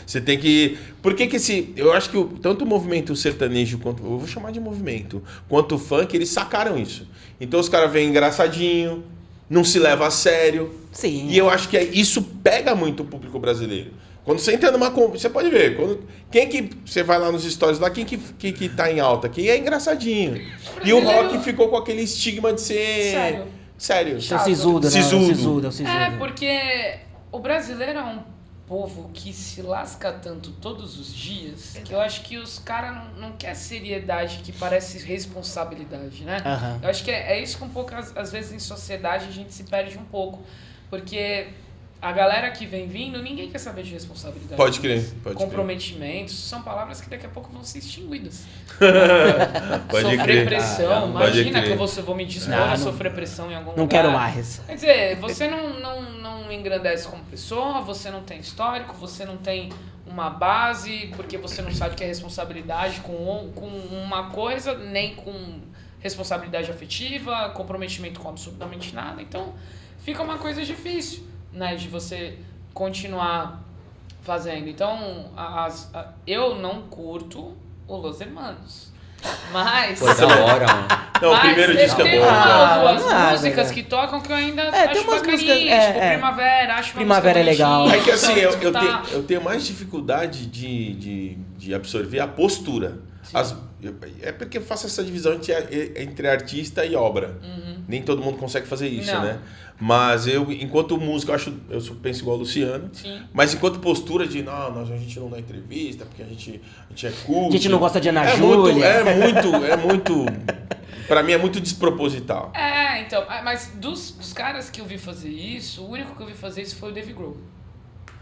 Você tem que... Por que esse... Eu acho que tanto o movimento sertanejo quanto... Eu vou chamar de movimento. Quanto o funk, eles sacaram isso. Então os caras vêm engraçadinho, não se leva a sério. sim. E eu acho que isso pega muito o público brasileiro. Quando você entra numa... Você pode ver. Quem que... Você vai lá nos stories lá, quem que tá em alta? Quem é engraçadinho. E o rock ficou com aquele estigma de ser... Sério. É o sisudo, né? Sisudo. É o sisudo, é o sisudo. Porque o brasileiro é um povo que se lasca tanto todos os dias que eu acho que os caras não querem seriedade que parece responsabilidade, né? Aham. Eu acho que é isso que um pouco, às vezes, em sociedade a gente se perde um pouco. Porque a galera que vem vindo, ninguém quer saber de responsabilidade. Pode crer, pode crer. Comprometimentos, são palavras que daqui a pouco vão ser extinguidas. Pode Sofrer crer. pressão, Pode imagina crer. que eu vou me dispor Não, a sofrer pressão em algum lugar. Não quero mais. Quer dizer, você não engrandece como pessoa, você não tem histórico, você não tem uma base, porque você não sabe o que é responsabilidade com uma coisa, nem com responsabilidade afetiva, comprometimento com absolutamente nada. Então, fica uma coisa difícil, né, de você continuar fazendo. Então, eu não curto o Los Hermanos. Mas... Pô, da hora, mano. Não, o mas primeiro disco é tem bom. uma ou duas Ah, músicas velho. que tocam que eu ainda tem acho umas bacaninha, músicas, tipo Primavera, acho uma Primavera música é legal. bonitinha, É que assim, gostosa de escutar. eu tenho mais dificuldade de absorver a postura. É porque eu faço essa divisão entre artista e obra. Nem todo mundo consegue fazer isso, Não. né? Mas eu, enquanto músico, eu penso igual o Luciano. Sim. Mas enquanto postura de, não, a gente não dá entrevista, porque a gente é culto. A gente não gosta de Ana é Júlia. É muito... Pra mim é muito desproposital. Então, mas dos caras que eu vi fazer isso, o único que eu vi fazer isso foi o Dave Grohl,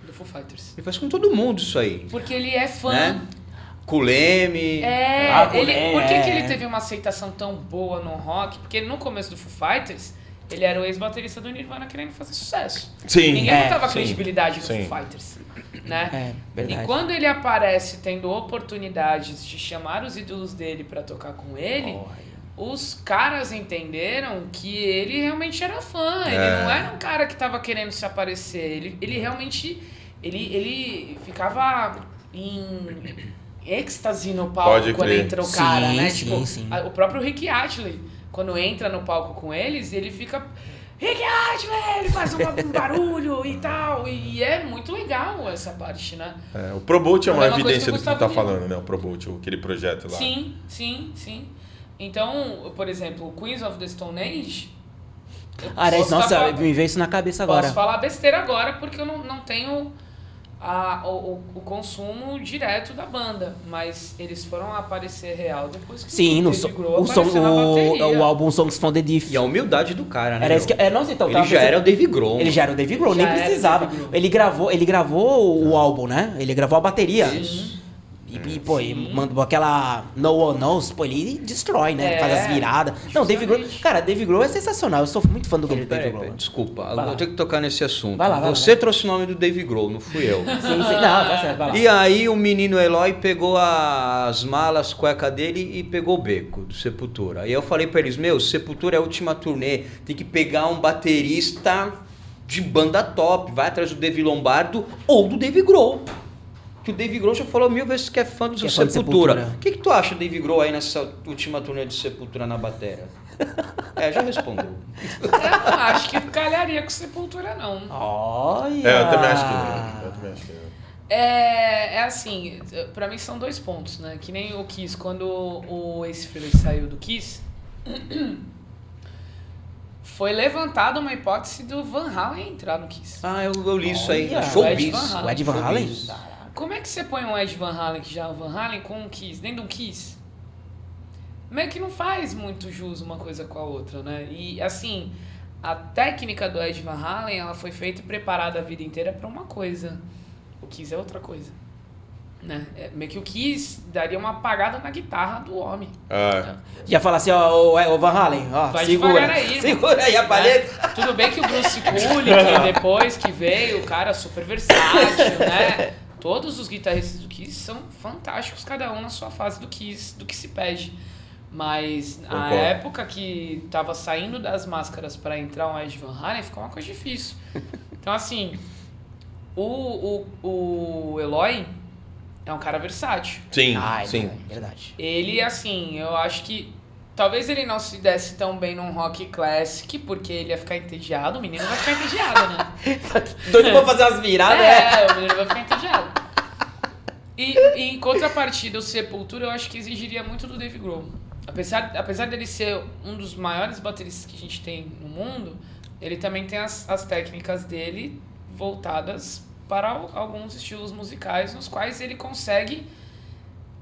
do Foo Fighters. Ele faz com todo mundo isso aí. Porque ele é fã. Né? Com o Leme. Por que ele teve uma aceitação tão boa no rock? Porque no começo do Foo Fighters, ele era o ex-baterista do Nirvana querendo fazer sucesso. Sim. Ninguém botava sim. credibilidade no Sim. Foo Fighters, né? Verdade. E quando ele aparece tendo oportunidades de chamar os ídolos dele pra tocar com ele, os caras entenderam que ele realmente era fã. Ele não era um cara que tava querendo se aparecer. Ele realmente... Ele ficava em êxtase no palco Pode quando crer. entra o cara, Sim, né? sim, Tipo, sim. o próprio Rick Astley, quando entra no palco com eles, ele fica... Rick Astley! Ele faz um barulho e tal. E é muito legal essa parte, né? O Probolt é uma Mesma coisa evidência que do o que tu tá Gustavo Lima. falando, né? O Probolt, aquele projeto lá. Sim. Então, por exemplo, o Queens of the Stone Age... Ares, nossa, me veio isso na cabeça agora. Posso falar besteira agora porque eu não tenho o consumo direto da banda, mas eles foram aparecer real depois que Sim, o Dave Grohl apareceu na bateria. o álbum Songs from the Deep. E a humildade do cara, né? Era isso que, meu? nossa, então, Ele tava já pensando- era o Dave Grohl. Ele já era o Dave Grohl, nem Já era o precisava. Dave Grohl. Ele gravou o álbum, né? Ele gravou a bateria. Sim. E pô, ele mandou aquela No One Knows, pô, ele destrói, né? Faz as viradas. Não, Dave Grohl... Cara, Dave Grohl é sensacional. Eu sou muito fã do Dave Grohl. Desculpa, eu vou ter que tocar nesse assunto. Vai lá. Você trouxe o nome do Dave Grohl, não fui eu. Sim. Não, tá certo, vai lá. E aí o menino Eloy pegou as malas, cueca dele e pegou o beco do Sepultura. Aí eu falei pra eles, Sepultura é a última turnê, tem que pegar um baterista de banda top, vai atrás do Dave Lombardo ou do Dave Grohl. Que o Dave Grohl já falou 1000 vezes que é fã do Sepultura. O que tu acha, Dave Grohl, aí nessa última turnê de Sepultura na bateria? Já respondeu. Eu não acho que calharia com Sepultura, não. Olha! Eu também acho que não. É assim, pra mim são 2 pontos, né? Que nem o Kiss, quando o Ace Frehley saiu do Kiss, foi levantada uma hipótese do Van Halen entrar no Kiss. Eu li isso aí. Olha, Showbiz. O Ed Van Halen? Como é que você põe um Ed Van Halen, que já é o Van Halen, com um Kiss, dentro de um Kiss? Meio que não faz muito jus uma coisa com a outra, né? E assim, a técnica do Ed Van Halen, ela foi feita e preparada a vida inteira pra uma coisa. O Kiss é outra coisa. Né? Meio que o Kiss daria uma apagada na guitarra do homem. Já fala assim, ó, Van Halen, ó, Vai segura. devagar aí, Segura aí a palheta. Tudo bem que o Bruce Kulick, depois que veio, o cara super versátil, né? Todos os guitarristas do Kiss são fantásticos, cada um na sua fase do Kiss, do que se pede. Mas na época que tava saindo das máscaras para entrar um Ed Van Halen, ficou uma coisa difícil. Então, assim, o Eloy é um cara versátil. Sim, sim. É verdade. Ele, assim, eu acho que talvez ele não se desse tão bem num rock classic, porque ele ia ficar entediado. O menino vai ficar entediado, né? Doido pra fazer umas viradas, o menino vai ficar entediado. E em contrapartida, o Sepultura eu acho que exigiria muito do Dave Grohl. Apesar dele ser um dos maiores bateristas que a gente tem no mundo, ele também tem as técnicas dele voltadas para alguns estilos musicais nos quais ele consegue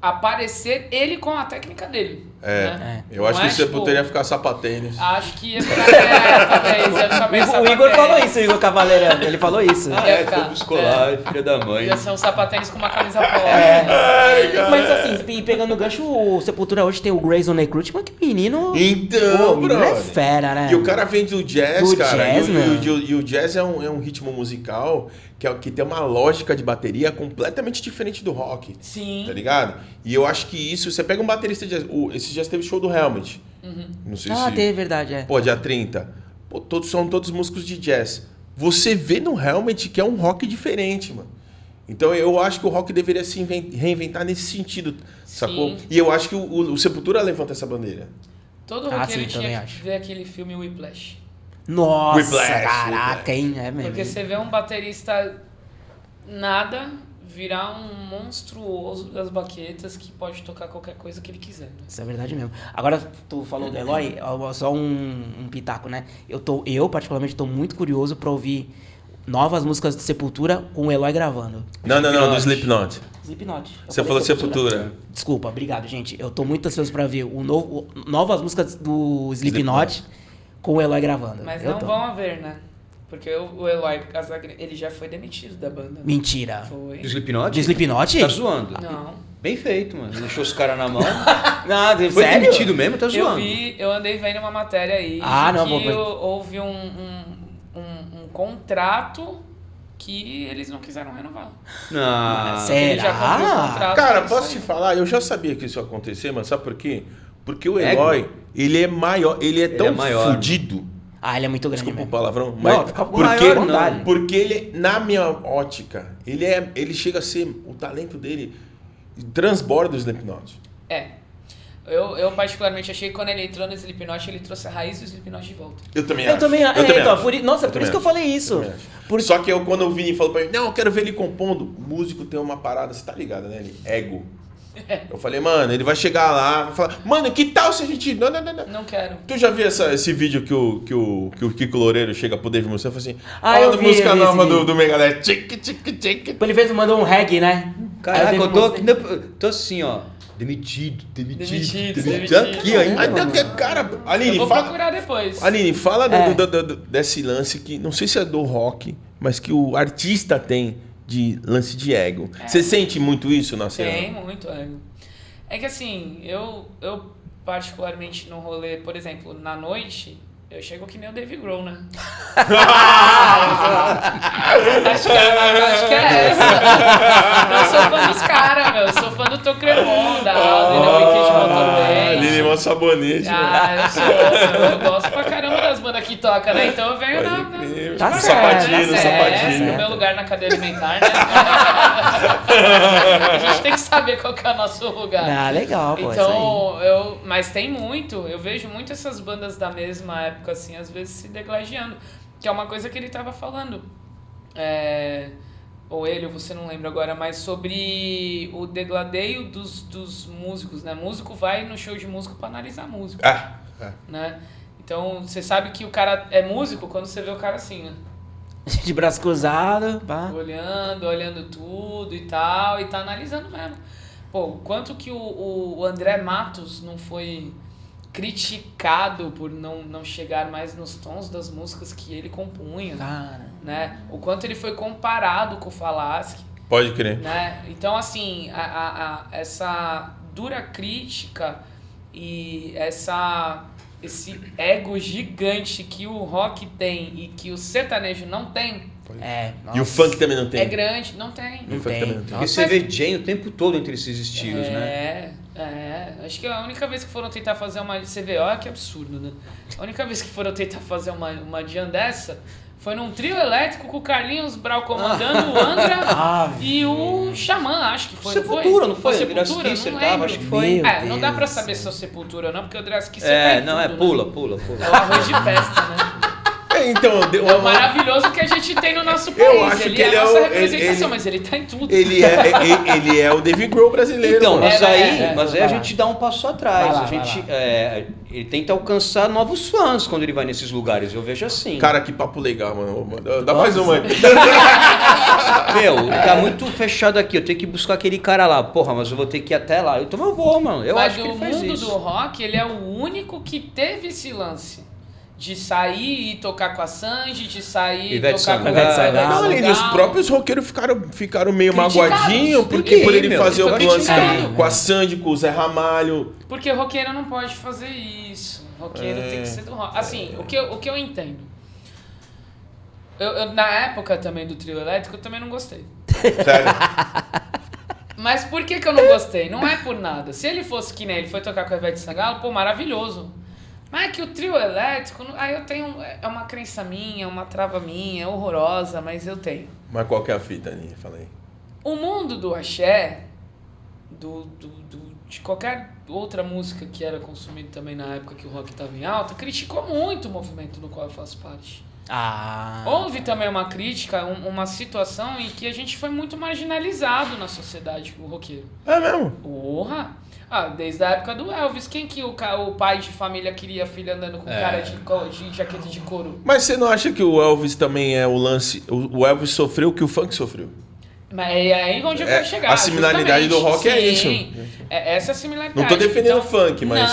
aparecer ele com a técnica dele. Eu acho que o Sepultura ia ficar sapatênis. Acho que ia ficar, talvez, ia ficar meio O Igor falou isso, o Igor Cavaleirão, ele falou isso. Todo escolar, filha da mãe. Ia ser um sapatênis com uma camisa polo. Mas assim, pegando o gancho, o Sepultura hoje tem o Grayson Necruitman, que menino... Então, o menino é fera, né? E o cara vem do jazz, Do cara. jazz, e o jazz é um ritmo musical que tem uma lógica de bateria completamente diferente do rock. Sim. Tá ligado? E eu acho que isso... Você pega um baterista de jazz... Esse jazz teve show do Helmet. Não sei se... teve, verdade, Pô, dia 30. Pô, são todos músicos de jazz. Você vê no Helmet que é um rock diferente, mano. Então eu acho que o rock deveria se reinventar nesse sentido, sacou? E eu acho que o Sepultura levanta essa bandeira. Todo roqueiro sim, tinha acho. que ver aquele filme Whiplash. Nossa, Whiplash, caraca, hein? É mesmo. Porque você vê um baterista nada virar um monstruoso das baquetas que pode tocar qualquer coisa que ele quiser. Né? Isso é verdade mesmo. Agora, tu falou do Eloy, só um pitaco, né? Eu particularmente, tô muito curioso pra ouvir novas músicas de Sepultura com o Eloy gravando. Não, do Slipknot. Slipknot. Você falou Sepultura. Desculpa, obrigado, gente. Eu tô muito ansioso pra ver novas músicas do Slipknot com o Eloy gravando. Mas não vão haver, né? Porque o Eloy Casagrande, ele já foi demitido da banda. Mentira. Foi. Do Slipknot? De Slipknot? Tá zoando. Não. Bem feito, mano. Deixou os caras na mão. Não, Foi sério? demitido mesmo? Tá zoando. Eu andei vendo uma matéria aí que houve um contrato que eles não quiseram renovar. Não. Ele já cumpriu o contrato. Cara, que posso saiu. te falar? Eu já sabia que isso ia acontecer, mas sabe por quê? Porque o Eloy, ele é maior, ele é tão maior, fudido. Ele é muito grande Desculpa o mesmo. palavrão, Não, mas fica porque, vontade. porque ele, na minha ótica, ele chega a ser, o talento dele transborda o Slipknot. Eu particularmente achei que quando ele entrou no Slipknot, ele trouxe a raiz do Slipknot de volta. Eu também Eu acho. também acho. Então, acho. por isso que eu falei isso. Só que quando o Vini falou pra mim, não, eu quero ver ele compondo, o músico tem uma parada, você tá ligado, né? Ego. Eu falei, mano, ele vai chegar lá, vai falar, mano, que tal se a gente... Não. Não quero. Tu já viu esse vídeo que o Kiko Loureiro chega pro Dave Mustaine e fala assim, eu olha a vi música nova esse do Megadeth, tic. Ele mandou um reggae, né? Caraca, Aí o eu Dave tô assim, ó. Demitido. Demitido. Aqui ainda, Então, mano. cara, Eu Aline, vou fala... procurar depois. Aline, fala desse lance que, não sei se é do rock, mas que o artista tem de lance de ego. Você sente muito isso na cena? Tem muito ego. É que assim, eu particularmente no rolê, por exemplo, na noite, eu chego que nem o Dave Grohl, né? acho que é essa. Eu sou fã dos caras, meu. Eu sou fã do Tocremon, da Alden, da Wicked Motor Lili Mó Sabonete. Eu gosto pra caramba das bandas que tocam, né? Então eu venho Tá no certo, sapatinho, no tá certo, sapatinho. no meu lugar na cadeia alimentar, né? A gente tem que saber qual que é o nosso lugar. Ah, legal, pô. Então, mas tem muito, eu vejo muito essas bandas da mesma época, assim, às vezes se degladiando. Que é uma coisa que ele tava falando. Ou ele, ou você não lembra agora, mas sobre o degladeio dos músicos, né? Músico vai no show de músico pra analisar músico. Né? Então, você sabe que o cara é músico quando você vê o cara assim, né? De braço cruzado, pá. Olhando tudo e tal, e tá analisando mesmo. Pô, o quanto que o André Matos não foi criticado por não chegar mais nos tons das músicas que ele compunha, Cara. né? O quanto ele foi comparado com o Falaschi, Pode crer. né? Então, assim, essa dura crítica e esse ego gigante que o rock tem e que o sertanejo não tem, E o funk também não tem? é grande, não tem. E o funk também não tem. Porque você vê Jane o tempo todo entre esses estilos, né? Acho que a única vez que foram tentar fazer uma... Você vê, olha que absurdo, né? A única vez que foram tentar fazer uma jam dessa foi num trio elétrico com o Carlinhos Brau comandando, o Angra e o Xamã, acho que foi. Sepultura, não foi? Sepultura, Sepultura, não tava, lembro. acho que foi. Meu Não dá pra Deus saber do se é Sepultura ou não, porque o André Kisser Pula. É o arroz de festa, né? Então, É o maravilhoso que a gente tem no nosso país. Eu acho que ele é a é nossa o- representação, ele- mas ele tá em tudo. ele é o Dave Grohl brasileiro. Então, mano. mas aí vai a lá. gente dá um passo atrás. Vai lá, A gente ele tenta alcançar novos fãs quando ele vai nesses lugares. Eu vejo assim. Cara, que papo legal, mano. Dá mais uma aí. Meu, tá muito fechado aqui. Eu tenho que buscar aquele cara lá. Porra, mas eu vou ter que ir até lá. Então eu vou, mano. Eu Mas acho que o ele faz mundo isso. do rock, ele é o único que teve esse lance. De sair e tocar com a Sandy, de sair e Ivete tocar com a Sangalo. Ivete Sangalo. Não, Aline, os próprios roqueiros ficaram meio Criticados. magoadinhos Por porque quê, por ele meu? fazer Ele o foi lance criticado. com a Sandy, com o Zé Ramalho. Porque roqueiro não pode fazer isso. Roqueiro tem que ser do rock. Assim, o que eu entendo. Eu, na época também do trio elétrico, eu também não gostei. Sério. Mas por que eu não gostei? Não é por nada. Se ele fosse que nem ele foi tocar com a Ivete Sangalo, pô, maravilhoso. Mas é que o trio elétrico, aí eu tenho, é uma crença minha, uma trava minha, horrorosa, mas eu tenho. Mas qual que é a fita, Aline? Fala aí. O mundo do axé, de qualquer outra música que era consumida também na época que o rock estava em alta, criticou muito o movimento do qual eu faço parte. Houve também uma crítica, uma situação em que a gente foi muito marginalizado na sociedade, o roqueiro. É mesmo? Porra! Desde a época do Elvis, quem que o pai de família queria filho andando com cara de jaqueta de couro? Mas você não acha que o Elvis também é o lance... O Elvis sofreu o que o funk sofreu? Mas é aí onde eu quero chegar. A similaridade do rock é isso. Essa é a similaridade. Não tô defendendo o funk, mas...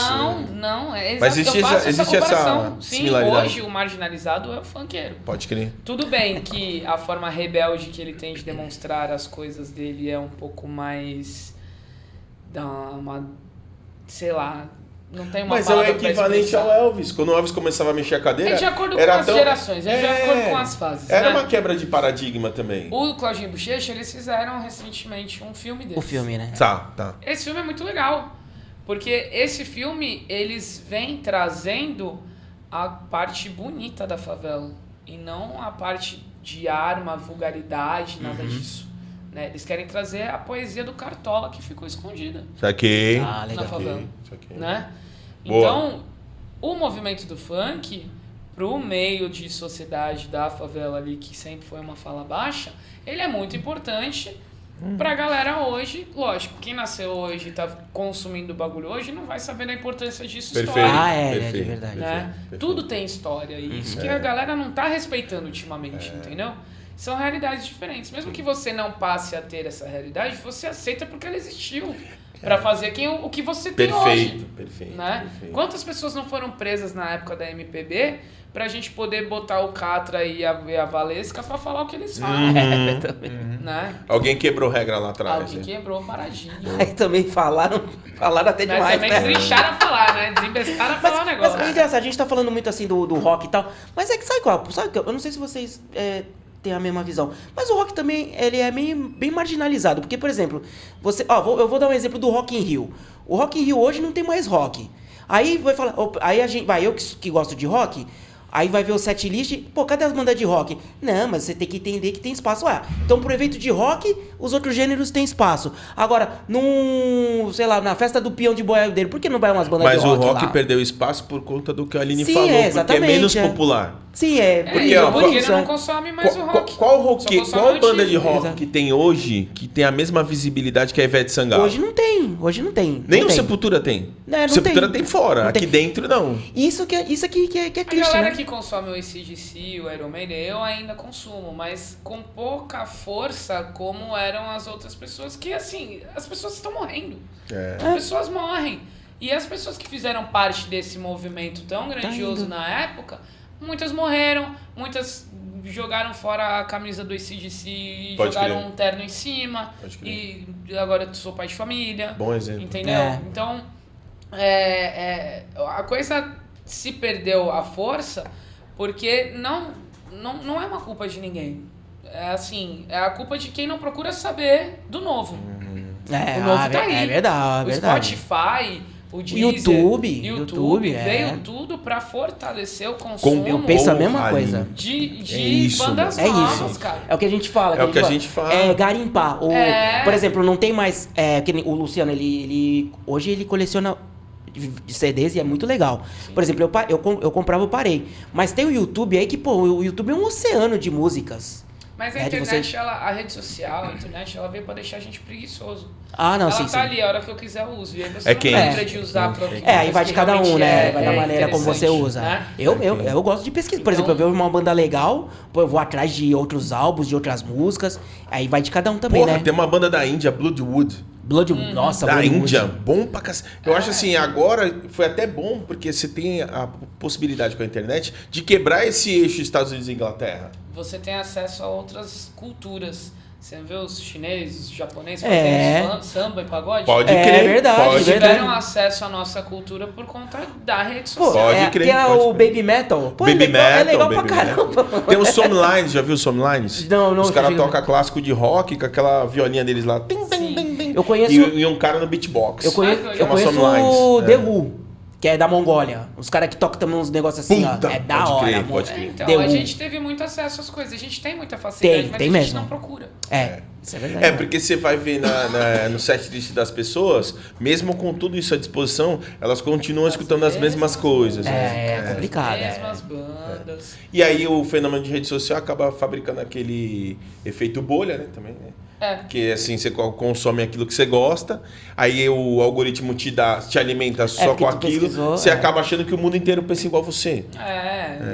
Não, é Mas exato. Eu faço existe essa comparação. Sim, similaridade. hoje o marginalizado é o funkeiro. Pode crer. Tudo bem que a forma rebelde que ele tem de demonstrar as coisas dele é um pouco mais... sei lá, não tem uma Mas é o palavra pra equivalente expressar. ao Elvis. Quando o Elvis começava a mexer a cadeira... É de acordo com era as gerações, é de acordo com as fases. Era né? uma quebra de paradigma também. O Claudinho Bochecha, eles fizeram recentemente um filme deles. O filme, né? Tá. Esse filme é muito legal, porque esse filme, eles vêm trazendo a parte bonita da favela, e não a parte de arma, vulgaridade, nada disso. Né? Eles querem trazer a poesia do Cartola que ficou escondida Saquei. Legal. na favela. Saquei. Né? Boa. Então, o movimento do funk, pro meio de sociedade da favela ali, que sempre foi uma fala baixa, ele é muito importante pra galera hoje. Lógico, quem nasceu hoje e tá consumindo o bagulho hoje não vai saber da importância disso Perfeito. histórica. de verdade. Né? Perfeito. Tudo tem história, e isso que a galera não tá respeitando ultimamente, entendeu? São realidades diferentes. Mesmo que você não passe a ter essa realidade, você aceita porque ela existiu. Pra fazer o que você tem hoje. Perfeito. Né? Perfeito. Quantas pessoas não foram presas na época da MPB pra gente poder botar o Catra e a Valesca pra falar o que eles falam. Né? Alguém quebrou regra lá atrás. Alguém quebrou paradinho. Aí também falaram até Mas demais, também né? trincharam a falar, né? Desembestaram a falar o negócio. Mas é engraçado, a gente tá falando muito assim do rock e tal, mas é que sabe qual? Eu não sei se vocês têm a mesma visão, mas o rock também, ele é bem marginalizado, porque, por exemplo, eu vou dar um exemplo do Rock in Rio. O Rock in Rio hoje não tem mais rock. Aí vai falar, aí a gente, eu que gosto de rock, aí vai ver o setlist, pô, cadê as bandas de rock? Não, mas você tem que entender que tem espaço. Então pro evento de rock, os outros gêneros têm espaço. Agora, sei lá, na festa do peão de boiadeiro, por que não vai umas bandas de rock? Mas o rock lá? perdeu espaço por conta do que a Aline Sim, falou, porque é exatamente, menos popular. Sim, Porque, o ó, roqueiro isso, não consome mais o rock. Qual Só consome qual o banda antigo. de rock Exato. que tem hoje que tem a mesma visibilidade que a Ivete Sangalo? Hoje não tem. Nem não o tem. Sepultura tem. Não Sepultura tem fora, Não aqui tem. dentro não. Isso aqui que é A triste, galera né? que consome o AC/DC, o Iron Maiden, eu ainda consumo, mas com pouca força como eram as outras pessoas, que assim, as pessoas estão morrendo. As pessoas morrem. E as pessoas que fizeram parte desse movimento tão grandioso indo. na época, muitas morreram, muitas jogaram fora a camisa do AC/DC e Pode jogaram crer. um terno em cima. Pode crer. E agora eu sou pai de família. Bom exemplo. Entendeu? É. Então, a coisa se perdeu a força porque não é uma culpa de ninguém. É assim, é a culpa de quem não procura saber do novo. O novo tá aí. É verdade, O Spotify, o Deezer, YouTube, veio tudo pra fortalecer o consumo Eu penso a mesma Porra, coisa. Aline. de É isso, bandas É novas, isso. cara. É o que a gente fala. É o que a gente fala. É garimpar. É. Por exemplo, não tem mais... que nem o Luciano, hoje ele coleciona de CDs e é muito legal. Por exemplo, eu comprava, eu parei. Mas tem o YouTube aí que, pô, o YouTube é um oceano de músicas. Mas a É, de internet, você- a rede social, a internet, ela veio pra deixar a gente preguiçoso. Ah, não, Ela sim, tá sim. ali, a hora que eu quiser eu uso. E aí você É não quente. lembra de usar pra que Aí vai de cada um, realmente né? Vai da maneira como você interessante, usa. né? Eu gosto de pesquisa. Por Então- exemplo, eu vejo uma banda legal, pô, eu vou atrás de outros álbuns, de outras músicas. Aí vai de cada um também, Porra, né? tem uma banda da Índia, Bloodwood. Nossa, Da Bollywood. Índia, bom pra cacete. Eu acho assim, agora foi até bom, porque você tem a possibilidade com a internet de quebrar esse eixo Estados Unidos e Inglaterra. Você tem acesso a outras culturas. Você vê os chineses, os japoneses É. fazendo samba e pagode? Pode É crer. verdade, pode é Eles verdade. tiveram acesso à nossa cultura por conta da rede Pô, social. Pode crer, tem pode o crer. Baby Metal. Pô, Baby é legal, Metal, é legal pra Baby caramba. Metal. Tem o Somlines, já viu o Somlines? Não, Os caras cheguei a tocam clássico de rock com aquela violinha deles lá. Tim, tim, Sim. tim, tim. Eu conheço- E um cara no beatbox. Eu conheço, Ah, eu chama conheço Somlines, o é. The Who, que é da Mongólia. Os caras que tocam também uns negócios assim, Puta, ó. É da pode hora, crer, mano. pode crer. Então, The a Who. gente teve muito acesso às coisas. A gente tem muita facilidade, Tem, mas tem a gente mesmo. não procura. Isso é verdade. É, porque você vai ver no setlist das pessoas, mesmo com tudo isso à disposição, elas continuam escutando as mesmas coisas. né? É complicado. é. Mesmas bandas. E aí o fenômeno de rede social acaba fabricando aquele efeito bolha, né? Também, né? Que assim, você consome aquilo que você gosta, aí o algoritmo te alimenta só porque com tu aquilo, pesquisou, você é. acaba achando que o mundo inteiro pensa igual você.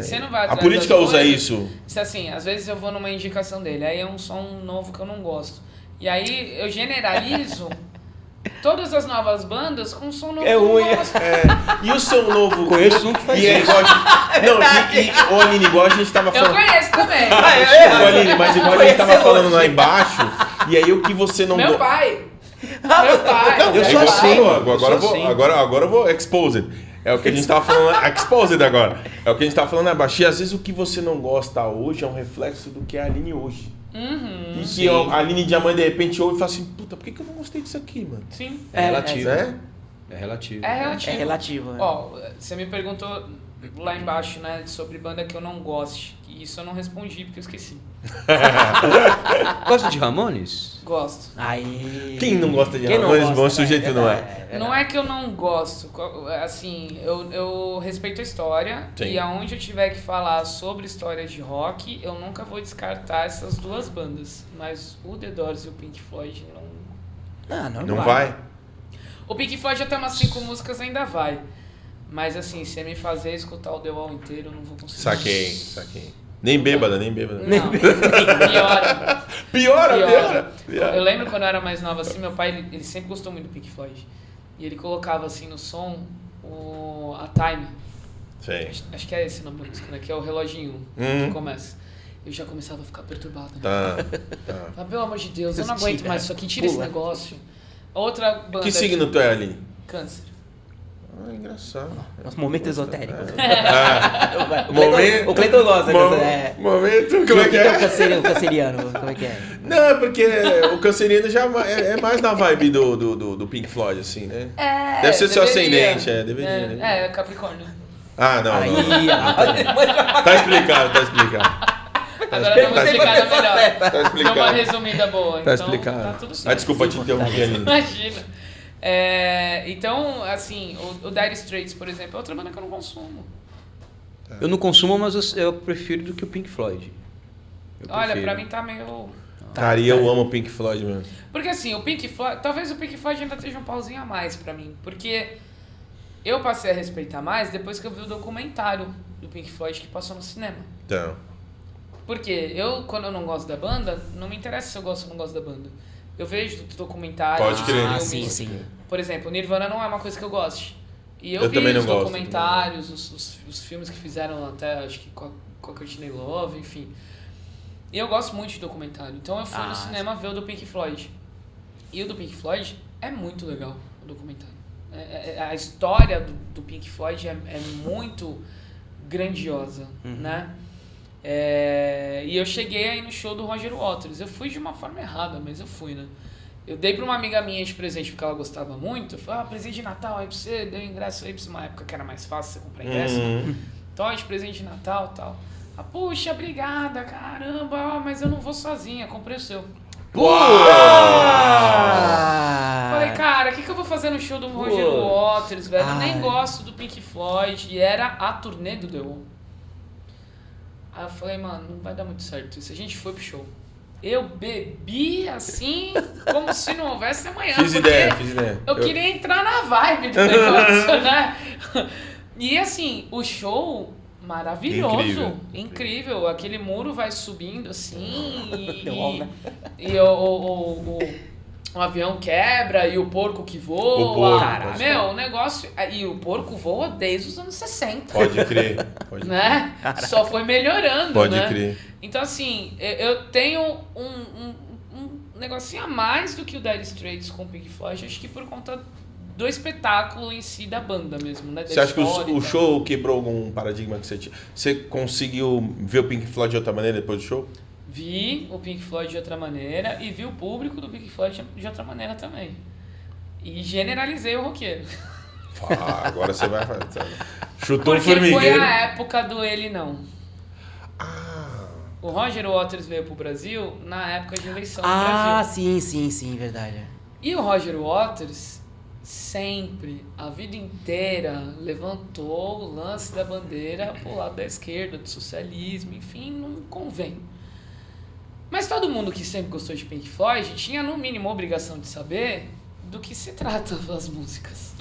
Você não vai A atrás política das usa coisas. isso. Se assim, às vezes eu vou numa indicação dele, aí é um som novo que eu não gosto. E aí eu generalizo todas as novas bandas com um som novo É que eu ruim, não gosto. E o seu novo. Conheço um que faz e é isso. igual Não, ô Aline, igual a gente tava Eu falando. conheço também. Ô, Aline, mas igual a gente tava falando lá embaixo, e aí o que você não Meu gosta. pai. Meu pai. Não, Eu é sou igual assim, falou, eu agora sou eu vou, assim. agora eu vou exposed. É o que a gente tava falando, exposed agora. É o que a gente tava falando abaixo. E às vezes o que você não gosta hoje é um reflexo do que é a Aline hoje. Uhum, E que sim. a Aline Diamante de repente ouve e fala assim, puta, por que eu não gostei disso aqui, mano? sim. É relativo. Né? É relativo. É relativo. É relativo. né? Ó, você me perguntou lá embaixo, né, sobre banda que eu não goste. E isso eu não respondi porque eu esqueci. Gosta de Ramones? Gosto. Aí... Quem não gosta de Quem não Ramones, gosta, bom sujeito não é. verdade. Não é que eu não gosto, assim, eu respeito a história Sim. e aonde eu tiver que falar sobre história de rock, eu nunca vou descartar essas duas bandas. Mas o The Doors e o Pink Floyd não... Ah, Não vai? O Pink Floyd até umas 5 músicas ainda vai. Mas assim, se me fazer escutar o The Wall inteiro, eu não vou conseguir. Saquei. Nem bêbada, nem bêbada. Não, piora. Piora. Eu lembro quando eu era mais nova assim, meu pai, ele sempre gostou muito do Pink Floyd. E ele colocava assim no som a Time. Sei. Acho que é esse o nome da música, né? Que é o reloginho que começa. Eu já começava a ficar perturbado. Né? Tá. Mas, pelo amor de Deus, eu não aguento mais isso aqui. Tira esse negócio. Outra banda... Que signo tu é ali? Câncer. Ah, engraçado. Nosso momento esotérico. Momento... O Cleiton gosta dessa. Momento... Como é que é? O canceriano, como é que é? Não, é porque o canceriano já é mais na vibe do Pink Floyd, assim, né? Deve ser seu ascendente, deveria. É, Capricórnio. Ah, não. Aí, Tá explicado. Agora deu uma explicada melhor. Tá Deu uma explicado. resumida boa. Tá Então, explicado. tá tudo certo. Ah, desculpa te interromper ali. Imagina. Então, assim, o Dire Straits, por exemplo, é outra banda que eu não consumo. Eu não consumo, mas eu prefiro do que o Pink Floyd. Olha, pra mim tá meio... Cara, e eu amo o Pink Floyd mesmo. Porque assim, o Pink Floyd... Talvez o Pink Floyd ainda esteja um pauzinho a mais pra mim. Porque eu passei a respeitar mais depois que eu vi o documentário do Pink Floyd que passou no cinema. Então. Porque quando eu não gosto da banda, não me interessa se eu gosto ou não gosto da banda. Eu vejo documentários, Pode crer. filmes. Sim. Por exemplo, o Nirvana não é uma coisa que eu goste. E eu vi também não os gosto. documentários, os filmes que fizeram até, acho que com a Courtney Love, enfim. E eu gosto muito de documentário. Então eu fui no cinema ver o do Pink Floyd. E o do Pink Floyd é muito legal, o documentário. A história do Pink Floyd é muito grandiosa, né? E eu cheguei aí no show do Roger Waters. Eu fui de uma forma errada, mas eu fui, né? Eu dei pra uma amiga minha de presente porque ela gostava muito. Eu falei, presente de Natal aí pra você, deu ingresso aí pra você, uma época que era mais fácil você comprar ingresso. Então, de presente de Natal e tal. Puxa, obrigada, caramba, mas eu não vou sozinha, comprei o seu. Falei, cara, o que eu vou fazer no show do Roger Waters, velho? Eu nem gosto do Pink Floyd. E era a turnê do The Wall. Aí eu falei, mano, não vai dar muito certo isso. A gente foi pro show. Eu bebi assim, como se não houvesse amanhã. Fiz ideia. Eu queria entrar na vibe do negócio, né? E assim, o show maravilhoso. Incrível. Aquele muro vai subindo assim e o avião quebra e o porco que voa. O negócio... E o porco voa desde os anos 60. Pode crer. Né? Só foi melhorando, Pode né? crer. Então, assim, eu tenho um negocinho a mais do que o Dire Straits com o Pink Floyd, acho que por conta do espetáculo em si da banda mesmo, né? Você acha que o show quebrou algum paradigma que você tinha? Você conseguiu ver o Pink Floyd de outra maneira depois do show? Vi o Pink Floyd de outra maneira e vi o público do Pink Floyd de outra maneira também. E generalizei o roqueiro. Agora você vai fazer. Chutou o Porque formigueiro. foi a época do ele não. O Roger Waters veio pro Brasil na época de eleição do Brasil. Sim, verdade. E o Roger Waters sempre, a vida inteira, levantou o lance da bandeira pro lado da esquerda, do socialismo, enfim, não convém. Mas todo mundo que sempre gostou de Pink Floyd tinha, no mínimo, a obrigação de saber do que se trata as músicas.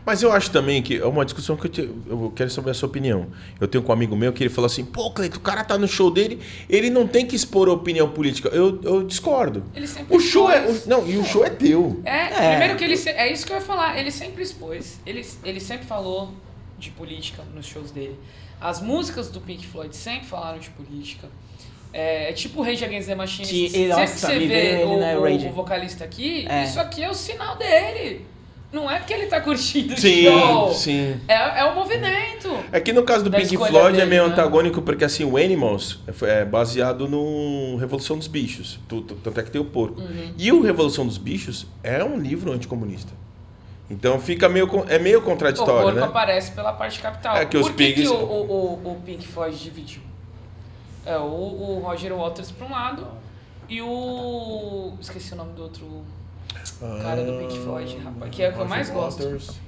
Mas eu acho também que é uma discussão que eu quero saber a sua opinião. Eu tenho com um amigo meu que ele falou assim, pô, Cleiton, o cara tá no show dele, ele não tem que expor a opinião política. Eu discordo. Ele sempre O show expôs. e o show é teu. Primeiro que é isso que eu ia falar, ele sempre expôs, ele sempre falou de política nos shows dele. As músicas do Pink Floyd sempre falaram de política. É tipo o Rage Against the Machine. Sempre que você vê o vocalista aqui, isso aqui é o sinal dele. Não é porque ele tá curtindo o show. Sim. É o movimento. É que no caso do Da Pink escolha Floyd é dele, meio né? antagônico, porque assim, o Animals é baseado no Revolução dos Bichos. Tanto é que tem o porco. E o Revolução dos Bichos é um livro anticomunista. Então fica meio contraditório, O porco né? aparece pela parte capital. É que os Por que pigs... o Pink Floyd dividiu? O Roger Waters pra um lado e o... Esqueci o nome do outro cara do Pink Floyd, rapaz, que é o que eu mais gosto.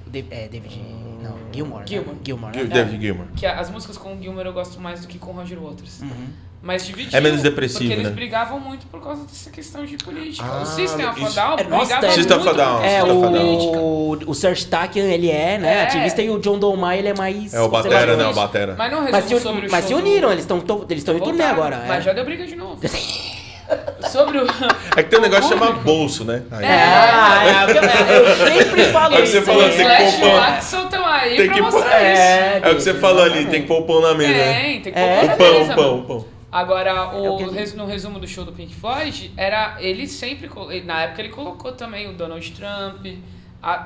David... Não, Gilmour. Gilmour. David Gilmour. Que as músicas com o Gilmour eu gosto mais do que com o Roger Waters. Mas dividiu. É menos depressivo, porque eles né? brigavam muito por causa dessa questão de política. Ah, O System of a isso- Down brigava muito System of a por Down, causa System of a da Down. política. O Serge Tankian, ele né, ativista, e o John Dolmayan, ele é mais... É o batera, conservador. né? O batera. Mas não Mas resumo sobre o se show uniram, do- eles estão em turnê Voltaram, agora. Mas já deu briga de novo. Sobre o... É que tem um negócio que o chama público. bolso, né? Aí. Eu sempre falo Aí isso. você falou assim, Slash e o poupa. Axl estão aí. aí Tem pra que pôr- mostrar isso. É o que você falou ali, tem que pôr o pão na mesa. né? Tem que pôr O pão, o pão. Agora, o que no resumo do show do Pink Floyd, ele sempre, na época ele colocou também o Donald Trump,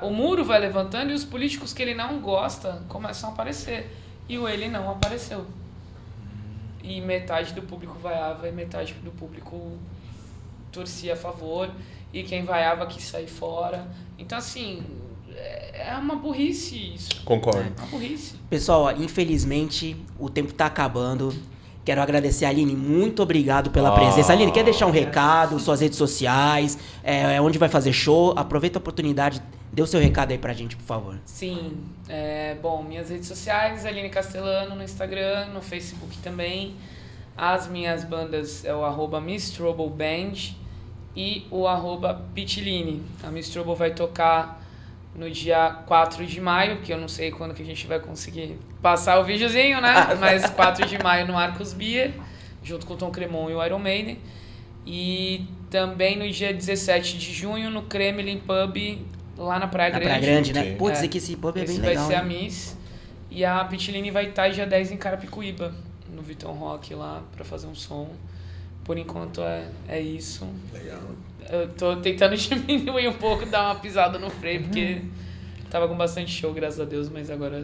o muro vai levantando e os políticos que ele não gosta começam a aparecer. E ele não apareceu. E metade do público vaiava e metade do público torcia a favor. E quem vaiava quis sair fora. Então, assim, é uma burrice isso. Concordo. É uma burrice. Pessoal, infelizmente, o tempo tá acabando. Quero agradecer a Aline, muito obrigado pela presença. Aline, quer deixar um recado, suas redes sociais, onde vai fazer show? Aproveita a oportunidade, dê o seu recado aí pra gente, por favor. Sim, bom, minhas redes sociais, Aline Castellano no Instagram, no Facebook também. As minhas bandas é o @Miss Trouble Band e o @Pitilini. A Miss Trouble vai tocar no dia 4 de maio, que eu não sei quando que a gente vai conseguir passar o videozinho, né? Mas 4 de maio no Arcos Beer, junto com o Tom Cremon e o Iron Maiden. E também no dia 17 de junho no Kremlin Pub, lá na Praia Grande. Na Praia Grande, né? Sim. Putz, que esse pub é bem Esse legal. vai ser a hein? Miss. E a Pitilini vai estar dia 10 em Carapicuíba, no Vitão Rock lá, pra fazer um som. Por enquanto é isso. Legal. Eu tô tentando diminuir um pouco, dar uma pisada no freio, porque tava com bastante show, graças a Deus, mas agora,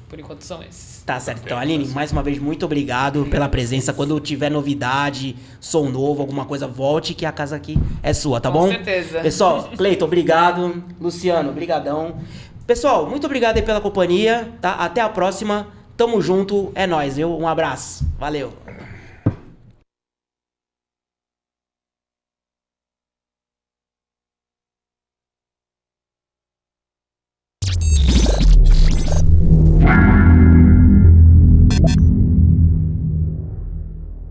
por enquanto, são esses. Tá certo. Então, Aline, mais uma vez, muito obrigado pela presença. Quando tiver novidade, som novo, alguma coisa, volte, que a casa aqui é sua, tá bom? Com certeza. Pessoal, Cleiton, obrigado. Luciano, brigadão. Pessoal, muito obrigado aí pela companhia, tá? Até a próxima. Tamo junto. É nóis, viu? Um abraço. Valeu.